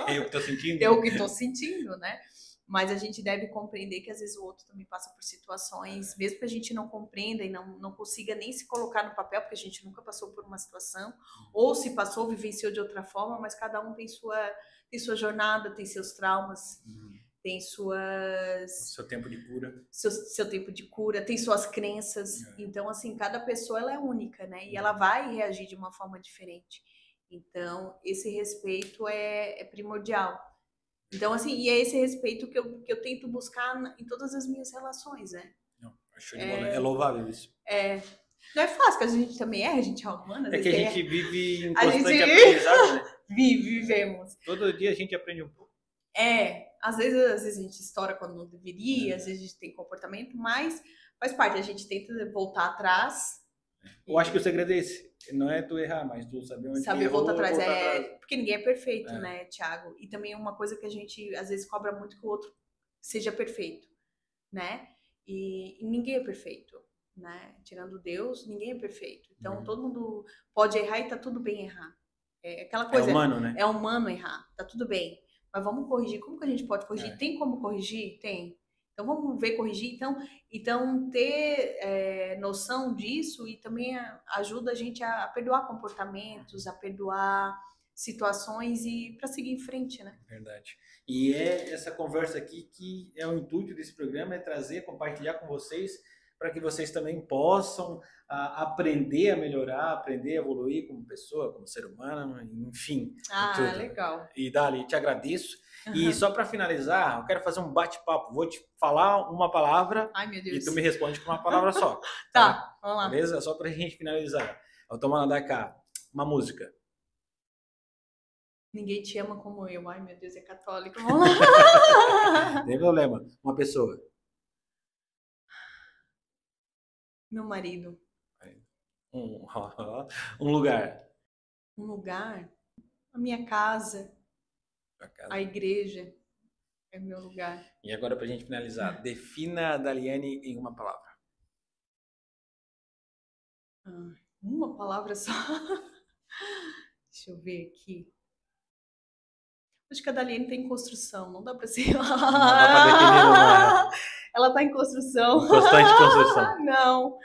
É eu que tô sentindo. É o que tô sentindo, né? Mas a gente deve compreender que às vezes o outro também passa por situações, mesmo que a gente não compreenda e não consiga nem se colocar no papel, porque a gente nunca passou por uma situação, ou se passou, vivenciou de outra forma, mas cada um tem sua jornada, tem seus traumas, tem seu tempo de cura. Seu tempo de cura, tem suas crenças. Então, assim, cada pessoa ela é única, né? E ela vai reagir de uma forma diferente. Então, esse respeito é primordial. Então, assim, e é esse respeito que eu tento buscar em todas as minhas relações, né? Não, show de bola. É louvável isso. Não é fácil, porque a gente também erra, a gente é humana. É que a gente vive em constante aprendizado, né? Vivemos. Todo dia a gente aprende um pouco. Às vezes a gente estoura quando não deveria, às vezes a gente tem comportamento, mas faz parte, a gente tenta voltar atrás. Eu acho que o segredo é esse. Não é tu errar, mas tu saber onde saber voltar atrás. Atrás. Porque ninguém é perfeito, né, Thiago? E também uma coisa que a gente às vezes cobra muito que o outro seja perfeito, né? E ninguém é perfeito, né? Tirando Deus, ninguém é perfeito. Então todo mundo pode errar e tá tudo bem errar. É aquela coisa. É humano, né? É humano errar, tá tudo bem. Mas vamos corrigir. Como que a gente pode corrigir? Tem como corrigir? Tem. Então vamos ver corrigir. Então ter noção disso e também ajuda a gente a perdoar comportamentos, a perdoar situações e para seguir em frente, né? Verdade. E essa conversa aqui que é o intuito desse programa, é trazer, compartilhar com vocês, para que vocês também possam aprender a melhorar, aprender a evoluir como pessoa, como ser humano, enfim. Legal. E Dali, te agradeço. E só para finalizar, eu quero fazer um bate-papo. Vou te falar uma palavra. Ai, meu Deus. E tu me responde com uma palavra só. Tá, vamos lá. Beleza? Só pra gente finalizar. Eu tô mandando da cá uma música. Ninguém te ama como eu. Ai, meu Deus, é católico. Vamos lá. Não tem problema. Uma pessoa. Meu marido. Um lugar. Um lugar? A minha casa. A igreja é meu lugar. E agora, pra gente finalizar, defina a Daliane em uma palavra. Uma palavra só? Deixa eu ver aqui. Acho que a Daliane tá em construção, não dá pra ser. Não dá pra definir uma... Ela tá em construção. Constante construção. Não.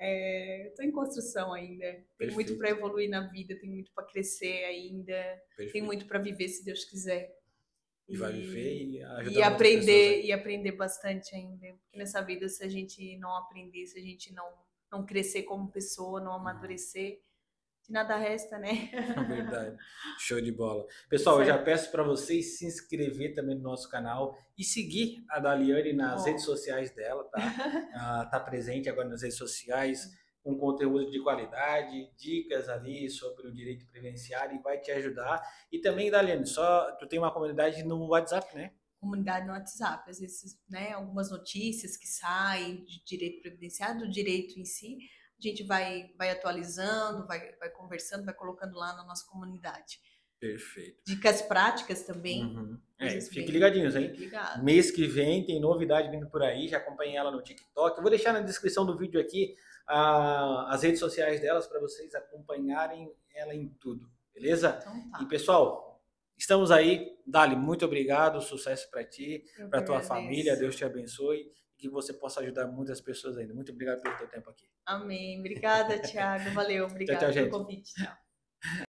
Eu tô em construção ainda. Tem muito para evoluir na vida, tem muito para crescer ainda. Perfeito. Tem muito para viver, se Deus quiser. E vai viver e ajudar e aprender bastante ainda. Porque nessa vida, se a gente não aprender, se a gente não crescer como pessoa, não amadurecer, de nada resta, né? Verdade. Show de bola. Pessoal, eu já peço para vocês se inscrever também no nosso canal e seguir a Daliane nas redes sociais dela, tá? Tá presente agora nas redes sociais com conteúdo de qualidade, dicas ali sobre o direito previdenciário e vai te ajudar. E também, Daliane, tu tem uma comunidade no WhatsApp, né? Comunidade no WhatsApp, às vezes, né, algumas notícias que saem de direito previdenciário, do direito em si, a gente vai atualizando, vai conversando, vai colocando lá na nossa comunidade. Perfeito. Dicas práticas também. Fique ligadinhos, hein? Fique ligado. Mês que vem tem novidade vindo por aí, já acompanhei ela no TikTok. Eu vou deixar na descrição do vídeo aqui as redes sociais delas para vocês acompanharem ela em tudo, beleza? Então tá. E pessoal, estamos aí. Dali, muito obrigado, sucesso para ti, para tua família, Deus te abençoe e que você possa ajudar muitas pessoas ainda. Muito obrigado pelo teu tempo aqui. Amém. Obrigada, Thiago. Valeu. Obrigada tchau, pelo gente. convite. Tchau.